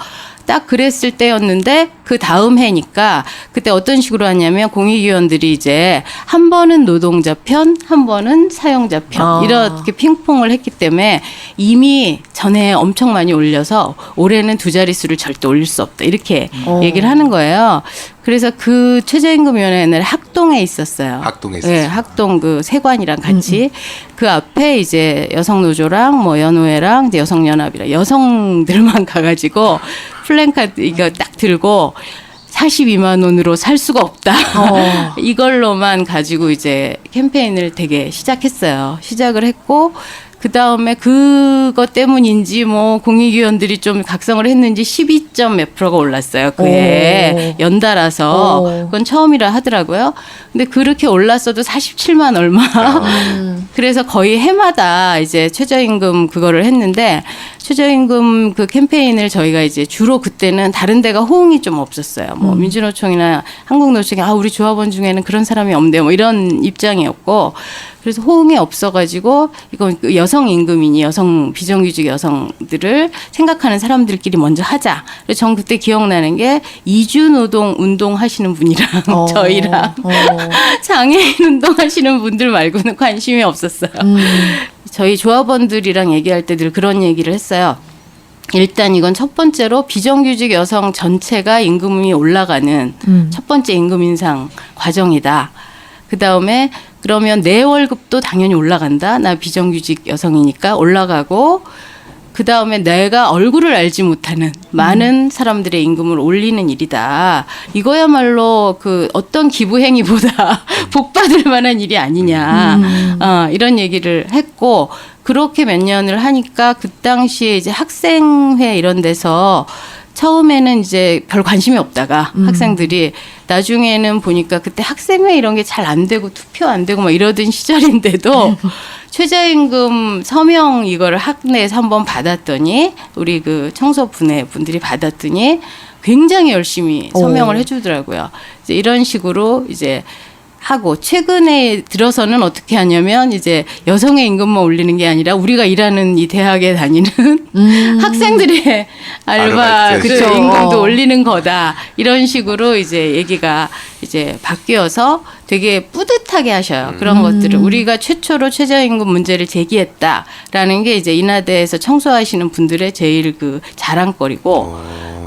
딱 그랬을 때였는데 그 다음 해니까 그때 어떤 식으로 하냐면 공익위원들이 이제 한 번은 노동자 편, 한 번은 사용자 편 이렇게 핑퐁을 했기 때문에 이미 전에 엄청 많이 올려서 올해는 두 자릿수를 절대 올릴 수 없다 이렇게 얘기를 하는 거예요. 그래서 그 최저임금위원회는 학동에 있었어요. 학동에 있었어요. 네, 학동 그 세관이랑 같이 그 앞에 이제 여성노조랑 뭐 연호회랑 이제 여성연합이랑 여성들만 가가지고 플랜카드 이거 딱 들고 42만 원으로 살 수가 없다. 이걸로만 가지고 이제 캠페인을 되게 시작했어요. 시작을 했고 그 다음에 그것 때문인지 뭐 공익위원들이 좀 각성을 했는지 12점 몇 프로가 올랐어요. 그해 연달아서 그건 처음이라 하더라고요. 근데 그렇게 올랐어도 47만 얼마. 그래서 거의 해마다 이제 최저임금 그거를 했는데 최저임금 그 캠페인을 저희가 이제 주로 그때는 다른 데가 호응이 좀 없었어요. 뭐 민주노총이나 한국노총이 우리 조합원 중에는 그런 사람이 없네요. 뭐 이런 입장이었고 그래서 호응이 없어가지고 이건 여성 임금이니 여성 비정규직 여성들을 생각하는 사람들끼리 먼저 하자. 그래서 전 그때 기억나는 게 이주 노동 운동 하시는 분이랑 저희랑 장애인 운동 하시는 분들 말고는 관심이 없었어요. 저희 조합원들이랑 얘기할 때 늘 그런 얘기를 했어요. 일단 이건 첫 번째로 비정규직 여성 전체가 임금이 올라가는 첫 번째 임금 인상 과정이다. 그다음에 그러면 내 월급도 당연히 올라간다. 나 비정규직 여성이니까 올라가고 그다음에 내가 얼굴을 알지 못하는 많은 사람들의 임금을 올리는 일이다. 이거야말로 그 어떤 기부 행위보다 복 받을 만한 일이 아니냐. 이런 얘기를 했고 그렇게 몇 년을 하니까 그 당시에 이제 학생회 이런 데서 처음에는 이제 별 관심이 없다가 학생들이 나중에는 보니까 그때 학생회 이런 게 잘 안 되고 투표 안 되고 막 이러던 시절인데도 최저임금 서명 이거를 학내에서 한번 받았더니 우리 그 청소분의 분들이 받았더니 굉장히 열심히 서명을 해주더라고요. 이제 이런 식으로 이제 하고 최근에 들어서는 어떻게 하냐면 이제 여성의 임금만 올리는 게 아니라 우리가 일하는 이 대학에 다니는 학생들의 알바 아르바이트. 그 그쵸. 임금도 올리는 거다 이런 식으로 이제 얘기가 이제 바뀌어서 되게 뿌듯하게 하셔요. 그런 것들을 우리가 최초로 최저임금 문제를 제기했다라는 게 이제 인하대에서 청소하시는 분들의 제일 그 자랑거리고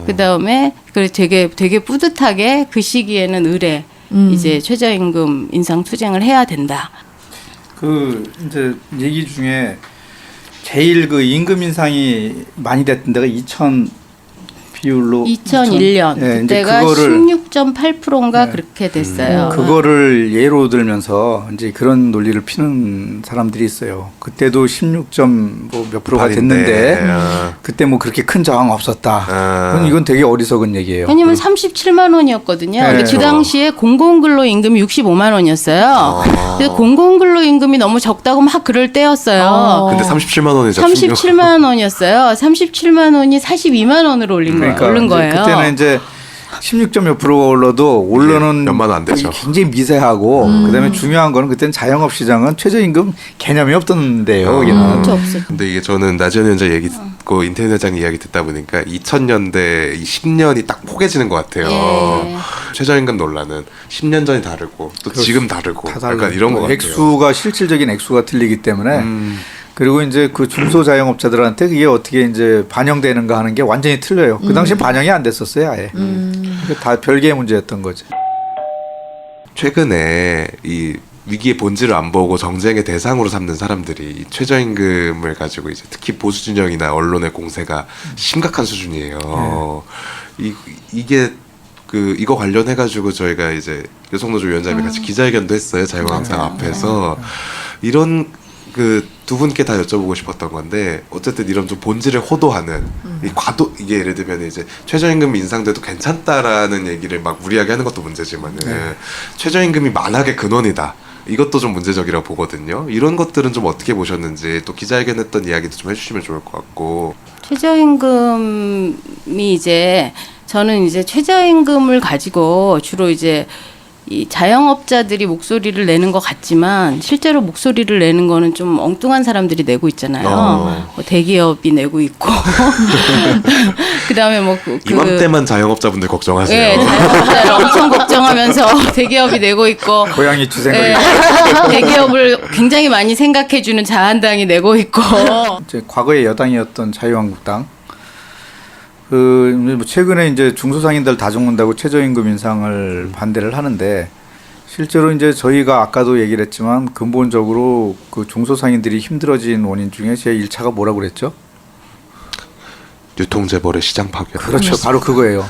그 다음에 되게 뿌듯하게 그 시기에는 의뢰 이제 최저임금 인상 투쟁을 해야 된다. 그 이제 얘기 중에 제일 그 임금 인상이 많이 됐던 데가 2000 비율로 2001년 예, 이제 그때가 그거를 16.8%인가 네. 그렇게 됐어요. 그거를 예로 들면서 이제 그런 논리를 피는 사람들이 있어요. 그때도 16몇 프로가 됐는데 그때 뭐 그렇게 큰 저항 없었다. 그건 이건 되게 어리석은 얘기예요. 왜냐면 37만 원이었거든요. 근데 네. 그 당시에 공공근로 임금이 65만 원이었어요. 그래서 공공근로 임금이 너무 적다고 막 그럴 때였어요. 근데 37만 원이죠. 37만 원이었어요. 37만 원이 42만 원으로 오른 이제 거예요. 그때는 이제 16몇 프로가 올라도 올라는 몇만 원 안 되죠. 굉장히 미세하고 그다음에 중요한 거는 그때는 자영업 시장은 최저임금 개념이 없던데요. 여기는. 그렇죠, 없었죠. 근데 이게 저는 나지연 위원장 얘기 듣고 인터넷 회장 이야기 듣다 보니까 2000년대 이 10년이 딱 포개지는 것 같아요. 예. 최저임금 논란은 10년 전이 다르고 또 지금 다르고 다 약간 달라요. 이런 것 같아요. 액수가 실질적인 액수가 틀리기 때문에 그리고 이제 그 중소자영업자들한테 그게 어떻게 이제 반영되는가 하는 게 완전히 틀려요. 그 당시에 반영이 안 됐었어요, 아예. 그게 다 별개의 문제였던 거죠. 최근에 이 위기의 본질을 안 보고 정쟁의 대상으로 삼는 사람들이 이 최저임금을 가지고 이제 특히 보수 진영이나 언론의 공세가 심각한 수준이에요. 이게 그 이거 관련해 가지고 저희가 이제 여성노조 위원장이 같이 기자회견도 했어요. 자유한국당 앞에서 이런 그 두 분께 다 여쭤보고 싶었던 건데 어쨌든 이런 좀 본질을 호도하는 이 과도 이게 예를 들면 이제 최저임금 인상돼도 괜찮다라는 얘기를 막 무리하게 하는 것도 문제지만은 최저임금이 만악의 근원이다. 이것도 좀 문제적이라고 보거든요. 이런 것들은 좀 어떻게 보셨는지 또 기자회견했던 이야기도 좀 해주시면 좋을 것 같고. 최저임금이 이제 저는 이제 최저임금을 가지고 주로 이제 이 자영업자들이 목소리를 내는 것 같지만 실제로 목소리를 내는 거는 좀 엉뚱한 사람들이 내고 있잖아요. 뭐 대기업이 내고 있고 그다음에 뭐 이맘때만 자영업자분들 걱정하세요. 네, 자영업자를 엄청 걱정하면서 대기업이 내고 있고 고양이 주생을 네, 대기업을 굉장히 많이 생각해주는 자한당이 내고 있고 이제 과거의 여당이었던 자유한국당 그 최근에 이제 중소상인들 다 죽는다고 최저임금 인상을 반대를 하는데 실제로 이제 저희가 아까도 얘기를 했지만 근본적으로 그 중소상인들이 힘들어진 원인 중에 제 1차가 뭐라고 그랬죠? 유통재벌의 시장 파괴. 그렇죠. 바로 그거예요.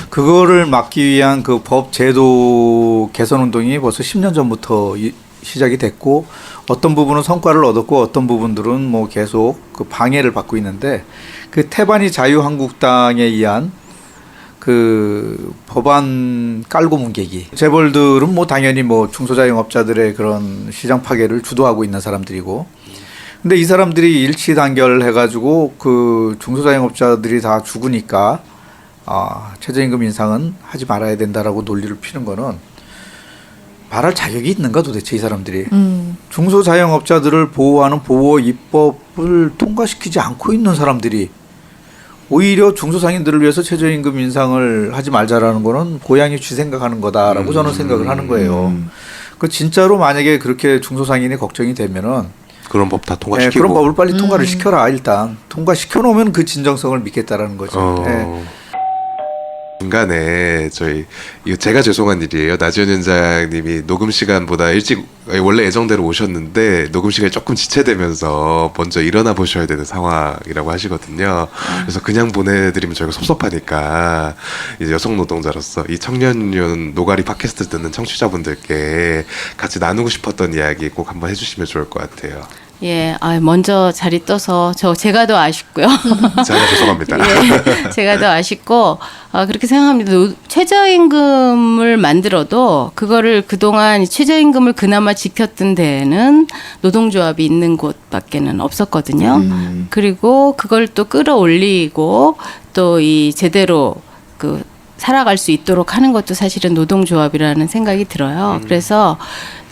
그거를 막기 위한 그 법 제도 개선 운동이 벌써 10년 전부터 시작이 됐고 어떤 부분은 성과를 얻었고 어떤 부분들은 뭐 계속 그 방해를 받고 있는데 그 태반이 자유한국당에 의한 그 법안 깔고 뭉개기 재벌들은 뭐 당연히 뭐 중소자영업자들의 그런 시장 파괴를 주도하고 있는 사람들이고 근데 이 사람들이 일치 단결해 가지고 그 중소자영업자들이 다 죽으니까 최저임금 인상은 하지 말아야 된다라고 논리를 피는 거는 말할 자격이 있는가 도대체 이 사람들이 중소자영업자들을 보호하는 보호 입법을 통과시키지 않고 있는 사람들이 오히려 중소상인들을 위해서 최저임금 인상을 하지 말자라는 거는 고양이 쥐 생각하는 거다라고 저는 생각을 하는 거예요. 그 진짜로 만약에 그렇게 중소상인이 걱정이 되면은 그런 법 다 통과시키고. 네, 그런 법을 빨리 통과를 시켜라. 일단 통과시켜 놓으면 그 진정성을 믿겠다라는 거죠. 네. 중간에 이거 제가 죄송한 일이에요. 나지연 위원장님이 녹음 시간보다 일찍 원래 예정대로 오셨는데 녹음 시간이 조금 지체되면서 먼저 일어나 보셔야 되는 상황이라고 하시거든요. 그래서 그냥 보내드리면 저희가 섭섭하니까 이제 여성 노동자로서 이 청년윤 노가리 팟캐스트 듣는 청취자분들께 같이 나누고 싶었던 이야기 꼭 한번 해주시면 좋을 것 같아요. 예, 먼저 자리 떠서 제가 더 아쉽고요. 제가 죄송합니다. 예, 제가 더 아쉽고 그렇게 생각합니다. 최저임금을 만들어도 그거를 그동안 최저임금을 그나마 지켰던 데에는 노동조합이 있는 곳밖에는 없었거든요. 그리고 그걸 또 끌어올리고 또 이 제대로 그 살아갈 수 있도록 하는 것도 사실은 노동조합이라는 생각이 들어요. 그래서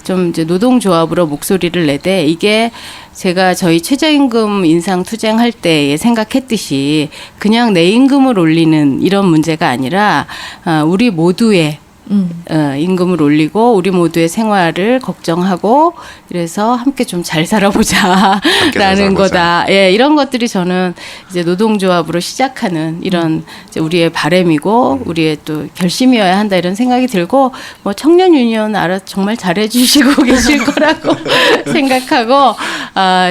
좀 이제 노동조합으로 목소리를 내되 이게 제가 저희 최저임금 인상 투쟁할 때에 생각했듯이 그냥 내 임금을 올리는 이런 문제가 아니라 우리 모두의 임금을 올리고 우리 모두의 생활을 걱정하고 이래서 함께 좀 잘 살아보자라는 거다. 예, 이런 것들이 저는 이제 노동조합으로 시작하는 이런 이제 우리의 바람이고 우리의 또 결심이어야 한다 이런 생각이 들고 뭐 청년 유니언 정말 잘해주시고 계실 거라고 생각하고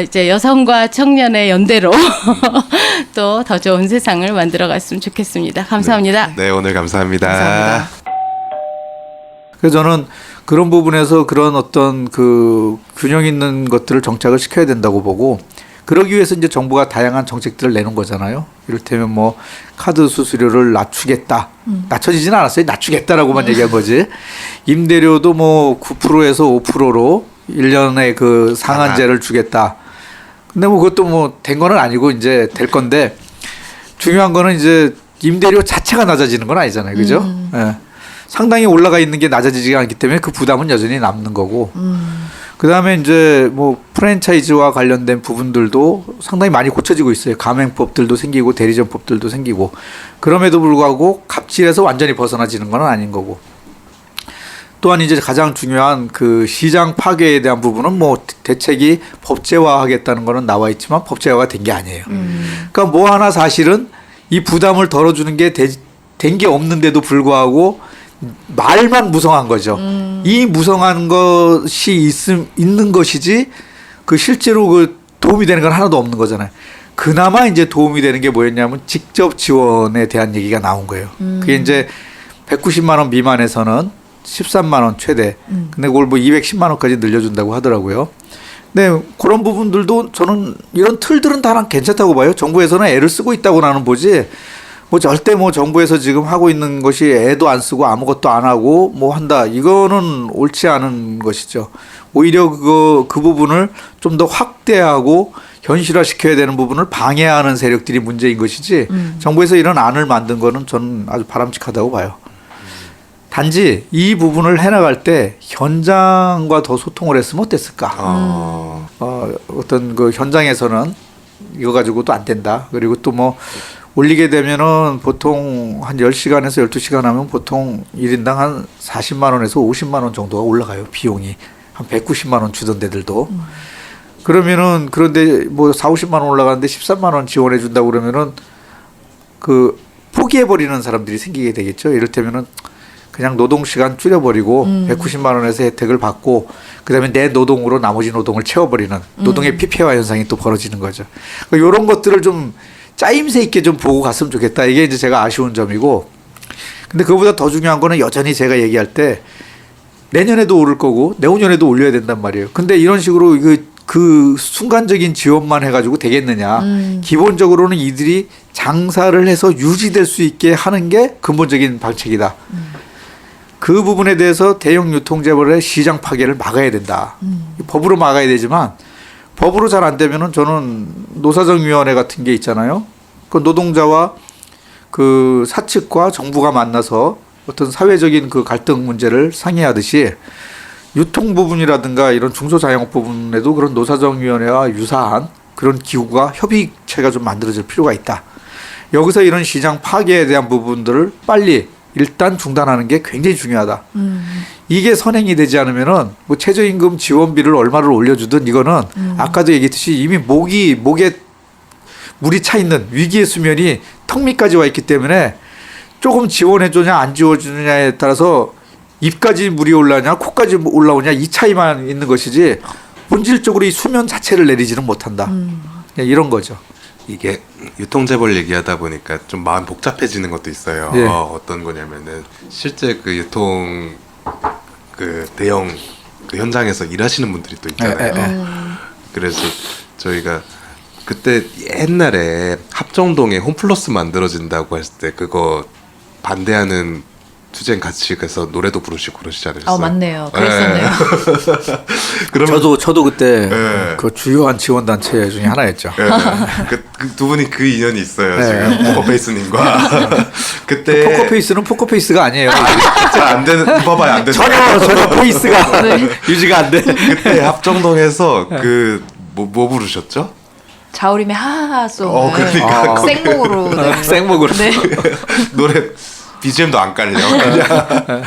이제 여성과 청년의 연대로 또 더 좋은 세상을 만들어갔으면 좋겠습니다. 감사합니다. 네, 오늘 감사합니다. 감사합니다. 그래서 저는 그런 부분에서 그런 어떤 그 균형 있는 것들을 정착을 시켜야 된다고 보고 그러기 위해서 이제 정부가 다양한 정책들을 내는 거잖아요. 이를테면 뭐 카드 수수료를 낮추겠다. 낮춰지진 않았어요. 낮추겠다라고만 얘기한 거지. 임대료도 뭐 9%에서 5%로 1년에 그 상한제를 주겠다. 근데 뭐 그것도 뭐 된 거는 아니고 이제 될 건데 중요한 거는 이제 임대료 자체가 낮아지는 건 아니잖아요. 그죠? 예. 상당히 올라가 있는 게 낮아지지 않기 때문에 그 부담은 여전히 남는 거고. 그다음에 이제 뭐 프랜차이즈와 관련된 부분들도 상당히 많이 고쳐지고 있어요. 가맹법들도 생기고 대리점법들도 생기고. 그럼에도 불구하고 갑질에서 완전히 벗어나지는 건 아닌 거고. 또한 이제 가장 중요한 그 시장 파괴에 대한 부분은 뭐 대책이 법제화하겠다는 거는 나와 있지만 법제화가 된 게 아니에요. 그러니까 뭐 하나 사실은 이 부담을 덜어주는 게 된 게 없는데도 불구하고 말만 무성한 거죠. 이 무성한 것이 있는 것이지 그 실제로 그 도움이 되는 건 하나도 없는 거잖아요. 그나마 이제 도움이 되는 게 뭐였냐면 직접 지원에 대한 얘기가 나온 거예요. 그게 이제 190만 원 미만에서는 13만 원 최대. 근데 그걸 뭐 210만 원까지 늘려준다고 하더라고요. 네, 그런 부분들도 저는 이런 틀들은 다 괜찮다고 봐요. 정부에서는 애를 쓰고 있다고 나는 보지. 뭐 절대 뭐 정부에서 지금 하고 있는 것이 애도 안 쓰고 아무것도 안 하고 뭐 한다. 이거는 옳지 않은 것이죠. 오히려 그 부분을 좀 더 확대하고 현실화시켜야 되는 부분을 방해하는 세력들이 문제인 것이지 정부에서 이런 안을 만든 거는 저는 아주 바람직하다고 봐요. 단지 이 부분을 해나갈 때 현장과 더 소통을 했으면 어땠을까. 어떤 그 현장에서는 이거 가지고도 안 된다. 그리고 또 뭐 올리게 되면은 보통 한 10시간에서 12시간 하면 보통 1인당 한 40만 원에서 50만 원 정도가 올라가요. 비용이. 한 190만 원 주던 데들도. 그러면은 그런데 뭐 4, 50만 원 올라가는데 13만 원 지원해 준다고 그러면은 그 포기해 버리는 사람들이 생기게 되겠죠. 이를테면은 그냥 노동 시간 줄여버리고 190만 원에서 혜택을 받고 그다음에 내 노동으로 나머지 노동을 채워버리는 노동의 피폐화 현상이 또 벌어지는 거죠. 그러니까 이런 것들을 좀 짜임새 있게 좀 보고 갔으면 좋겠다. 이게 이제 제가 아쉬운 점이고. 근데 그보다 더 중요한 거는 여전히 제가 얘기할 때 내년에도 오를 거고 내후년에도 올려야 된단 말이에요. 근데 이런 식으로 그 순간적인 지원만 해가지고 되겠느냐. 기본적으로는 이들이 장사를 해서 유지될 수 있게 하는 게 근본적인 방책이다. 그 부분에 대해서 대형 유통재벌의 시장 파괴를 막아야 된다. 법으로 막아야 되지만 법으로 잘 안 되면은 저는 노사정위원회 같은 게 있잖아요. 그 노동자와 그 사측과 정부가 만나서 어떤 사회적인 그 갈등 문제를 상의하듯이 유통 부분이라든가 이런 중소자영업 부분에도 그런 노사정위원회와 유사한 그런 기구가 협의체가 좀 만들어질 필요가 있다. 여기서 이런 시장 파괴에 대한 부분들을 빨리 일단 중단하는 게 굉장히 중요하다. 이게 선행이 되지 않으면은 뭐 최저임금 지원비를 얼마를 올려주든 이거는 아까도 얘기했듯이 이미 목에 물이 차 있는 위기의 수면이 턱 밑까지 와 있기 때문에 조금 지원해주냐 안 지원해주냐에 따라서 입까지 물이 올라오냐 코까지 올라오냐 이 차이만 있는 것이지 본질적으로 이 수면 자체를 내리지는 못한다. 이런 거죠. 이게 유통재벌 얘기하다 보니까 좀 마음 복잡해지는 것도 있어요. 예. 어떤 거냐면은 실제 그 유통 그 대형 그 현장에서 일하시는 분들이 또 있잖아요. 그래서 저희가 그때 옛날에 합정동에 홈플러스 만들어진다고 했을 때 그거 반대하는 투쟁 같이 가서 노래도 부르시고 그러시지 않으셨어요? 맞네요. 그랬었네요. 그러면 저도 그때 네. 그 주요한 지원 단체 중에 하나였죠. 두 분이 그 인연이 있어요. 네. 지금 포커페이스님과 그때 포커페이스는 포커페이스가 아니에요. 잘 안 되는 봐봐요 안 되는 전혀 페이스가 유지가 안 돼. 그때 합정동에서 그 뭐 부르셨죠? 자우림의 하하송. 그러니까 생목으로. 네. 생목으로. 네. 노래 BGM도 안 깔려 그냥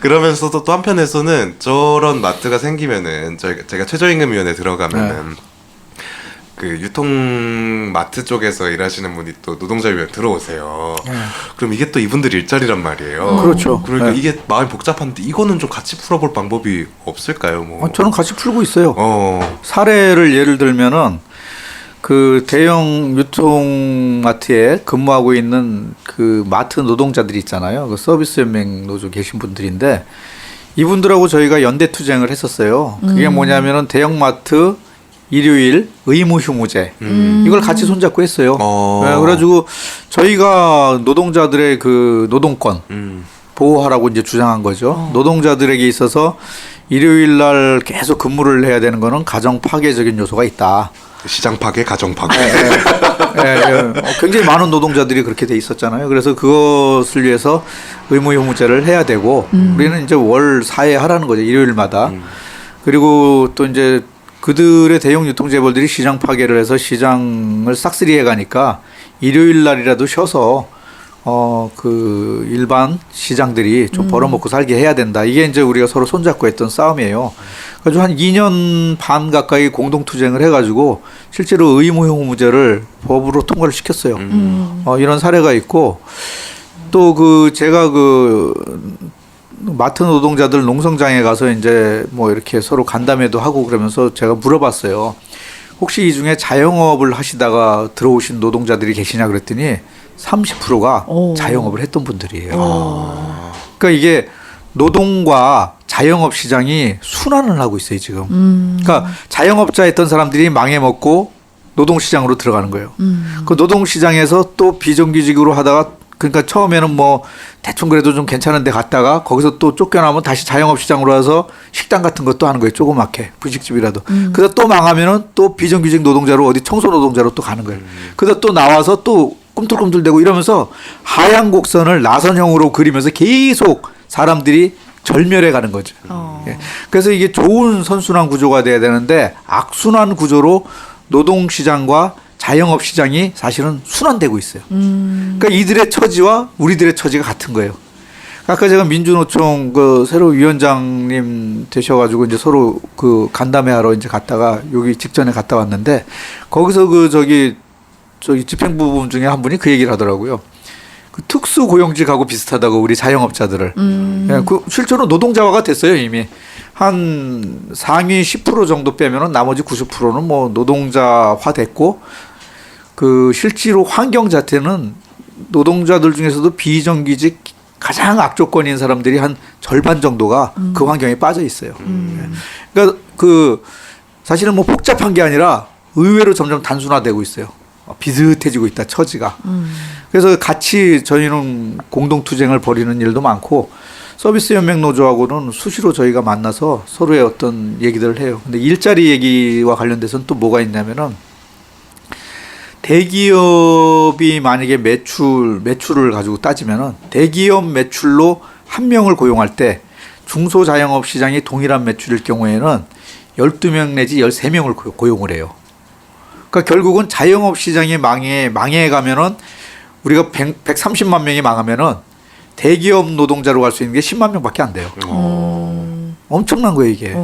그러면서도 또 한편에서는 저런 마트가 생기면은 제가 최저임금위원회 들어가면은 그 유통 마트 쪽에서 일하시는 분이 또 노동자위원회 들어오세요. 그럼 이게 또 이분들 일자리란 말이에요. 그렇죠. 그러니까 네. 이게 마음이 복잡한데 이거는 좀 같이 풀어볼 방법이 없을까요? 뭐. 저는 같이 풀고 있어요. 사례를 예를 들면은 그 대형 유통마트에 근무하고 있는 그 마트 노동자들이 있잖아요. 그 서비스 연맹 노조 계신 분들인데 이분들하고 저희가 연대 투쟁을 했었어요. 그게 뭐냐면은 대형마트 일요일 의무 휴무제 이걸 같이 손잡고 했어요. 네, 그래가지고 저희가 노동자들의 그 노동권 보호하라고 이제 주장한 거죠. 노동자들에게 있어서 일요일 날 계속 근무를 해야 되는 거는 가정 파괴적인 요소가 있다. 시장 파괴, 가정 파괴. 굉장히 많은 노동자들이 그렇게 돼 있었잖아요. 그래서 그것을 위해서 의무 휴무제를 해야 되고 우리는 이제 월 4회 하라는 거죠. 일요일마다. 그리고 또 이제 그들의 대형 유통재벌들이 시장 파괴를 해서 시장을 싹쓸이해 가니까 일요일 날이라도 쉬어서 그 일반 시장들이 좀 벌어먹고 살게 해야 된다. 이게 이제 우리가 서로 손잡고 했던 싸움이에요. 그래서 한 2년 반 가까이 공동 투쟁을 해가지고 실제로 의무휴무제를 법으로 통과를 시켰어요. 이런 사례가 있고 또 그 제가 그 마트 노동자들 농성장에 가서 이제 뭐 이렇게 서로 간담회도 하고 그러면서 제가 물어봤어요. 혹시 이 중에 자영업을 하시다가 들어오신 노동자들이 계시냐 그랬더니 30%가 자영업을 했던 분들이에요. 그러니까 이게 노동과 자영업 시장이 순환을 하고 있어요, 지금. 그러니까 자영업자 했던 사람들이 망해먹고 노동시장으로 들어가는 거예요. 그 노동시장에서 또 비정규직으로 하다가 그러니까 처음에는 뭐 대충 그래도 좀 괜찮은 데 갔다가 거기서 또 쫓겨나면 다시 자영업 시장으로 와서 식당 같은 것도 하는 거예요. 조그맣게 분식집이라도. 그래서 또 망하면은 또 비정규직 노동자로 어디 청소 노동자로 또 가는 거예요. 그래서 또 나와서 또 꿈틀꿈틀대고 이러면서 하향 곡선을 나선형으로 그리면서 계속 사람들이 절멸해 가는 거죠. 예. 그래서 이게 좋은 선순환 구조가 돼야 되는데 악순환 구조로 노동시장과 자영업 시장이 사실은 순환되고 있어요. 그러니까 이들의 처지와 우리들의 처지가 같은 거예요. 아까 제가 민주노총 그 새로 위원장님 되셔가지고 이제 서로 그 간담회 하러 이제 갔다가 여기 직전에 갔다 왔는데 거기서 그 저기 집행부 분 중에 한 분이 그 얘기를 하더라고요. 그 특수 고용직하고 비슷하다고 우리 자영업자들을. 예, 그 실제로 노동자화가 됐어요 이미. 한 상위 10% 정도 빼면은 나머지 90%는 뭐 노동자화 됐고 그 실제로 환경 자체는 노동자들 중에서도 비정규직 가장 악조건인 사람들이 한 절반 정도가 그 환경에 빠져 있어요. 예. 그러니까 그 사실은 뭐 복잡한 게 아니라 의외로 점점 단순화되고 있어요. 비슷해지고 있다 처지가. 그래서 같이 저희는 공동 투쟁을 벌이는 일도 많고 서비스 연맹 노조하고는 수시로 저희가 만나서 서로의 어떤 얘기들을 해요. 근데 일자리 얘기와 관련돼서는 또 뭐가 있냐면은 대기업이 만약에 매출을 가지고 따지면은 대기업 매출로 한 명을 고용할 때 중소자영업 시장이 동일한 매출일 경우에는 12명 내지 13명을 고용을 해요. 그러니까 결국은 자영업 시장이 망해 가면은 우리가 130만 명이 망하면은 대기업 노동자로 갈 수 있는 게 10만 명밖에 안 돼요. 엄청난 거예요, 이게.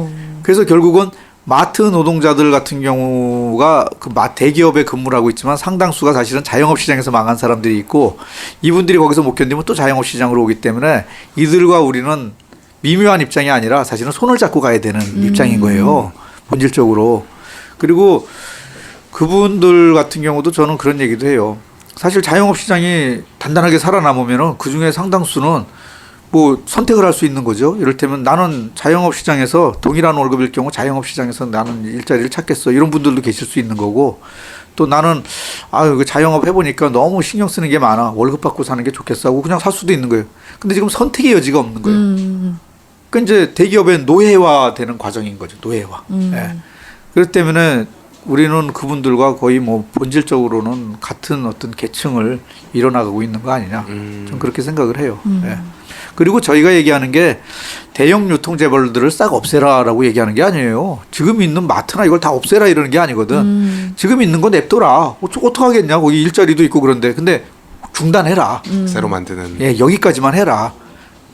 그래서 결국은 마트 노동자들 같은 경우가 그 대기업에 근무를 하고 있지만 상당수가 사실은 자영업 시장에서 망한 사람들이 있고 이분들이 거기서 못 견디면 또 자영업 시장으로 오기 때문에 이들과 우리는 미묘한 입장이 아니라 사실은 손을 잡고 가야 되는 입장인 거예요. 본질적으로. 그리고 그분들 같은 경우도 저는 그런 얘기도 해요. 사실 자영업 시장이 단단하게 살아남으면은 그 중에 상당수는 뭐 선택을 할 수 있는 거죠. 이를테면 나는 자영업 시장에서 동일한 월급일 경우 자영업 시장에서 나는 일자리를 찾겠어. 이런 분들도 계실 수 있는 거고 또 나는 그 자영업 해보니까 너무 신경 쓰는 게 많아. 월급 받고 사는 게 좋겠어 하고 그냥 살 수도 있는 거예요. 근데 지금 선택의 여지가 없는 거예요. 그러니까 이제 대기업의 노예화되는 과정인 거죠. 노예화. 예. 그렇기 때문에 우리는 그분들과 거의 뭐 본질적으로는 같은 어떤 계층을 이뤄나가고 있는 거 아니냐. 좀 그렇게 생각을 해요. 예. 그리고 저희가 얘기하는 게 대형 유통 재벌들을 싹 없애라라고 얘기하는 게 아니에요. 지금 있는 마트나 이걸 다 없애라 이러는 게 아니거든. 지금 있는 건 냅둬라. 어떡하겠냐. 거기 일자리도 있고 그런데. 근데 중단해라. 새로 만드는. 예, 여기까지만 해라.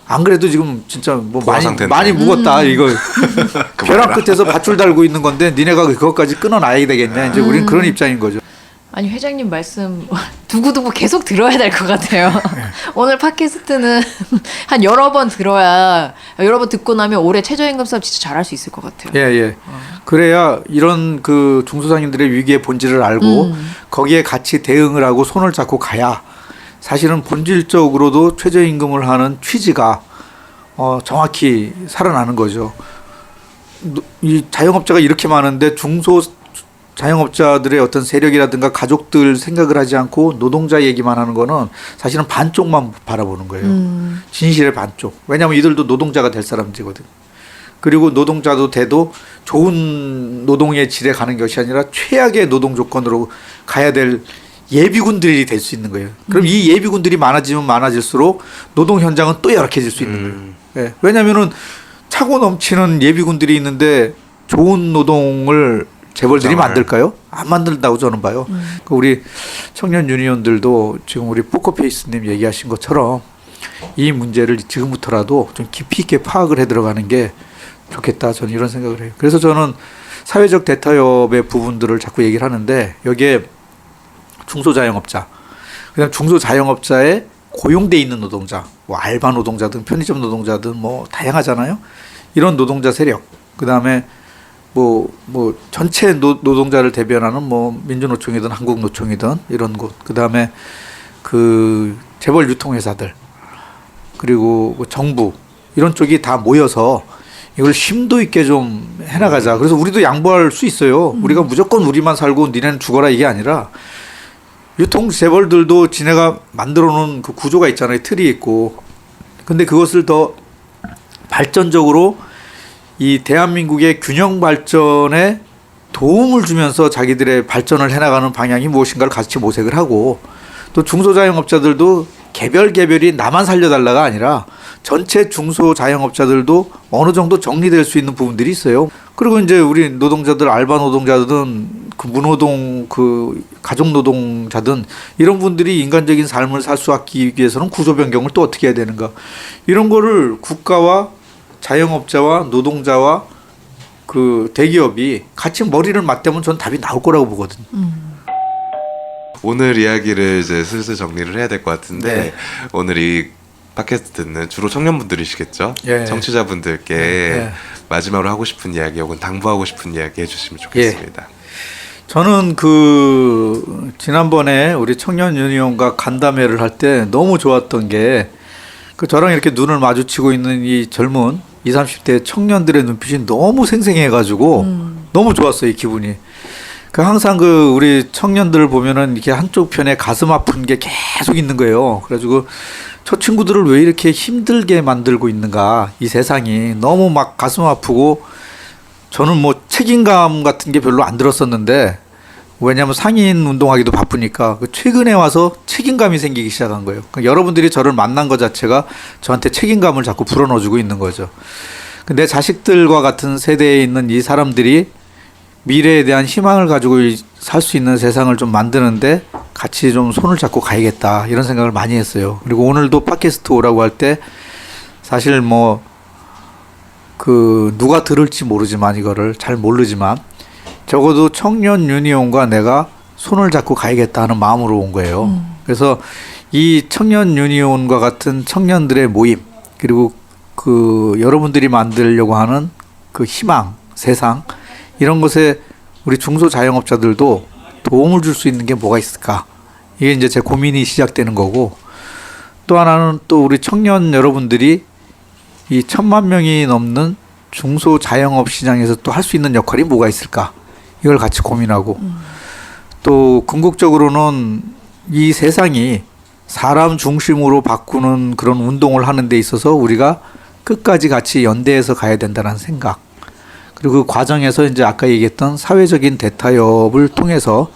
안 그래도 지금 진짜 뭐 고아 상태인데. 많이 묵었다. 이거 벼랑 그만해라. 끝에서 밧줄 달고 있는 건데 니네가 그것까지 끊어놔야 되겠냐. 이제 우리는 그런 입장인 거죠. 아니 회장님 말씀 두고두고 계속 들어야 될 것 같아요. 오늘 팟캐스트는 한 여러 번 들어야 여러 번 듣고 나면 올해 최저임금 사업 진짜 잘할 수 있을 것 같아요. 예, 예. 그래야 이런 그 중소상인들의 위기의 본질을 알고 거기에 같이 대응을 하고 손을 잡고 가야 사실은 본질적으로도 최저임금을 하는 취지가 정확히 살아나는 거죠. 이 자영업자가 이렇게 많은데 중소 자영업자들의 어떤 세력이라든가 가족들 생각을 하지 않고 노동자 얘기만 하는 거는 사실은 반쪽만 바라보는 거예요. 진실의 반쪽. 왜냐하면 이들도 노동자가 될 사람들이거든. 그리고 노동자도 돼도 좋은 노동의 질에 가는 것이 아니라 최악의 노동 조건으로 가야 될 예비군들이 될 수 있는 거예요. 그럼 이 예비군들이 많아지면 많아질수록 노동 현장은 또 열악해질 수 있는 거예요. 예. 왜냐하면은 차고 넘치는 예비군들이 있는데 좋은 노동을 재벌들이 만들까요? 안 만든다고 저는 봐요. 그 우리 청년 유니온들도 지금 우리 포커페이스님 얘기하신 것처럼 이 문제를 지금부터라도 좀 깊이 있게 파악을 해 들어가는 게 좋겠다. 저는 이런 생각을 해요. 그래서 저는 사회적 대타협의 부분들을 자꾸 얘기를 하는데 여기에 중소자영업자, 그다음 중소자영업자에 고용돼 있는 노동자, 뭐 알바 노동자든 편의점 노동자든 뭐 다양하잖아요. 이런 노동자 세력, 그다음에 뭐 전체 노동자를 대변하는 뭐 민주노총이든 한국노총이든 이런 곳, 그다음에 그 재벌 유통회사들, 그리고 뭐 정부 이런 쪽이 다 모여서 이걸 심도 있게 좀 해나가자. 그래서 우리도 양보할 수 있어요. 우리가 무조건 우리만 살고 니네는 죽어라 이게 아니라 유통 재벌들도 지네가 만들어 놓은 그 구조가 있잖아요. 틀이 있고. 근데 그것을 더 발전적으로 이 대한민국의 균형 발전에 도움을 주면서 자기들의 발전을 해나가는 방향이 무엇인가를 같이 모색을 하고, 또 중소자영업자들도 개별이 나만 살려달라가 아니라 전체 중소자영업자들도 어느 정도 정리될 수 있는 부분들이 있어요. 그리고 이제 우리 노동자들, 알바 노동자든 그 무노동, 그 가족 노동자든 이런 분들이 인간적인 삶을 살 수 있기 위해서는 구조 변경을 또 어떻게 해야 되는가, 이런 거를 국가와 자영업자와 노동자와 그 대기업이 같이 머리를 맞대면 전 답이 나올 거라고 보거든요. 오늘 이야기를 이제 슬슬 정리를 해야 될 것 같은데 네. 오늘 이 팟캐스트 듣는 주로 청년분들이시겠죠? 예. 청취자분들께 예. 마지막으로 하고 싶은 이야기 혹은 당부하고 싶은 이야기 해주시면 좋겠습니다. 저는 그 지난번에 우리 청년 유니온과 간담회를 할 때 너무 좋았던 게 그 저랑 이렇게 눈을 마주치고 있는 이 젊은 20, 30대 청년들의 눈빛이 너무 생생해가지고 너무 좋았어요, 이 기분이. 그 항상 그 우리 청년들을 보면은 이렇게 한쪽 편에 가슴 아픈 게 계속 있는 거예요. 그래가지고 저 친구들을 왜 이렇게 힘들게 만들고 있는가, 이 세상이 너무 막 가슴 아프고, 저는 뭐 책임감 같은 게 별로 안 들었었는데, 왜냐하면 상인 운동하기도 바쁘니까 그 최근에 와서 책임감이 생기기 시작한 거예요. 그러니까 여러분들이 저를 만난 것 자체가 저한테 책임감을 자꾸 불어넣어주고 있는 거죠. 내 자식들과 같은 세대에 있는 이 사람들이 미래에 대한 희망을 가지고 살 수 있는 세상을 좀 만드는데 같이 좀 손을 잡고 가야겠다, 이런 생각을 많이 했어요. 그리고 오늘도 팟캐스트 오라고 할 때 사실 뭐 그 누가 들을지 모르지만, 이거를 잘 모르지만 적어도 청년 유니온과 내가 손을 잡고 가야겠다 하는 마음으로 온 거예요. 그래서 이 청년 유니온과 같은 청년들의 모임, 그리고 그 여러분들이 만들려고 하는 그 희망, 세상, 이런 것에 우리 중소자영업자들도 도움을 줄 수 있는 게 뭐가 있을까? 이게 이제 제 고민이 시작되는 거고, 또 하나는 또 우리 청년 여러분들이 이 1,000만 명이 넘는 중소자영업 시장에서 또 할 수 있는 역할이 뭐가 있을까? 이걸 같이 고민하고, 또 궁극적으로는 이 세상이 사람 중심으로 바꾸는 그런 운동을 하는 데 있어서 우리가 끝까지 같이 연대해서 가야 된다는 생각, 그리고 그 과정에서 이제 아까 얘기했던 사회적인 대타협을 통해서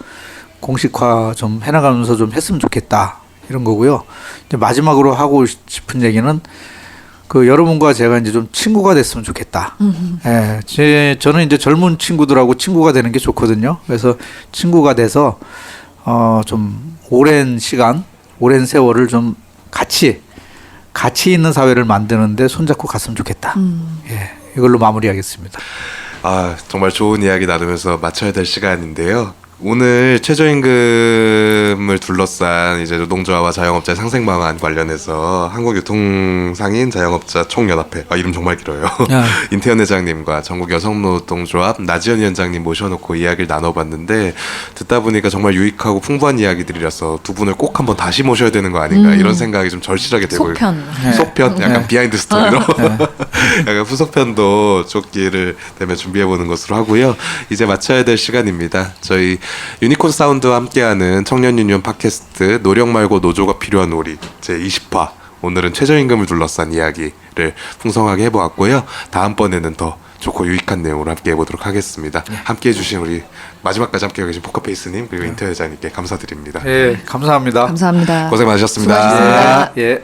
공식화 좀 해나가면서 좀 했으면 좋겠다 이런 거고요. 이제 마지막으로 하고 싶은 얘기는 그 여러분과 제가 이제 좀 친구가 됐으면 좋겠다. 저는 이제 젊은 친구들하고 친구가 되는 게 좋거든요. 그래서 친구가 돼서 좀 오랜 시간, 오랜 세월을 좀 같이 있는 사회를 만드는데 손잡고 갔으면 좋겠다. 예, 이걸로 마무리하겠습니다. 아, 정말 좋은 이야기 나누면서 마쳐야 될 시간인데요. 오늘 최저임금을 둘러싼 이제 노동조합과 자영업자의 상생 방안 관련해서 한국유통상인 자영업자 총연합회, 이름 정말 길어요. 임태현 회장님과 전국 여성노동조합 나지연 위원장님 모셔놓고 이야기를 나눠봤는데 듣다 보니까 정말 유익하고 풍부한 이야기들이라서 두 분을 꼭 한번 다시 모셔야 되는 거 아닌가 이런 생각이 좀 절실하게 되고 속편. 속편 약간 비하인드 스토리로 약간 후속편도 쫓기를 되면 준비해보는 것으로 하고요. 이제 마쳐야 될 시간입니다. 저희 유니콘 사운드와 함께하는 청년 유니온 팟캐스트 노력 말고 노조가 필요한 우리 제20화 오늘은 최저임금을 둘러싼 이야기를 풍성하게 해보았고요. 다음번에는 더 좋고 유익한 내용으로 함께 해보도록 하겠습니다. 함께해 주신 우리 마지막까지 함께해 계신 포커페이스님 그리고 인터 회장님께 감사드립니다. 예, 감사합니다. 감사합니다. 고생 많으셨습니다. 수고하셨습니다. 예.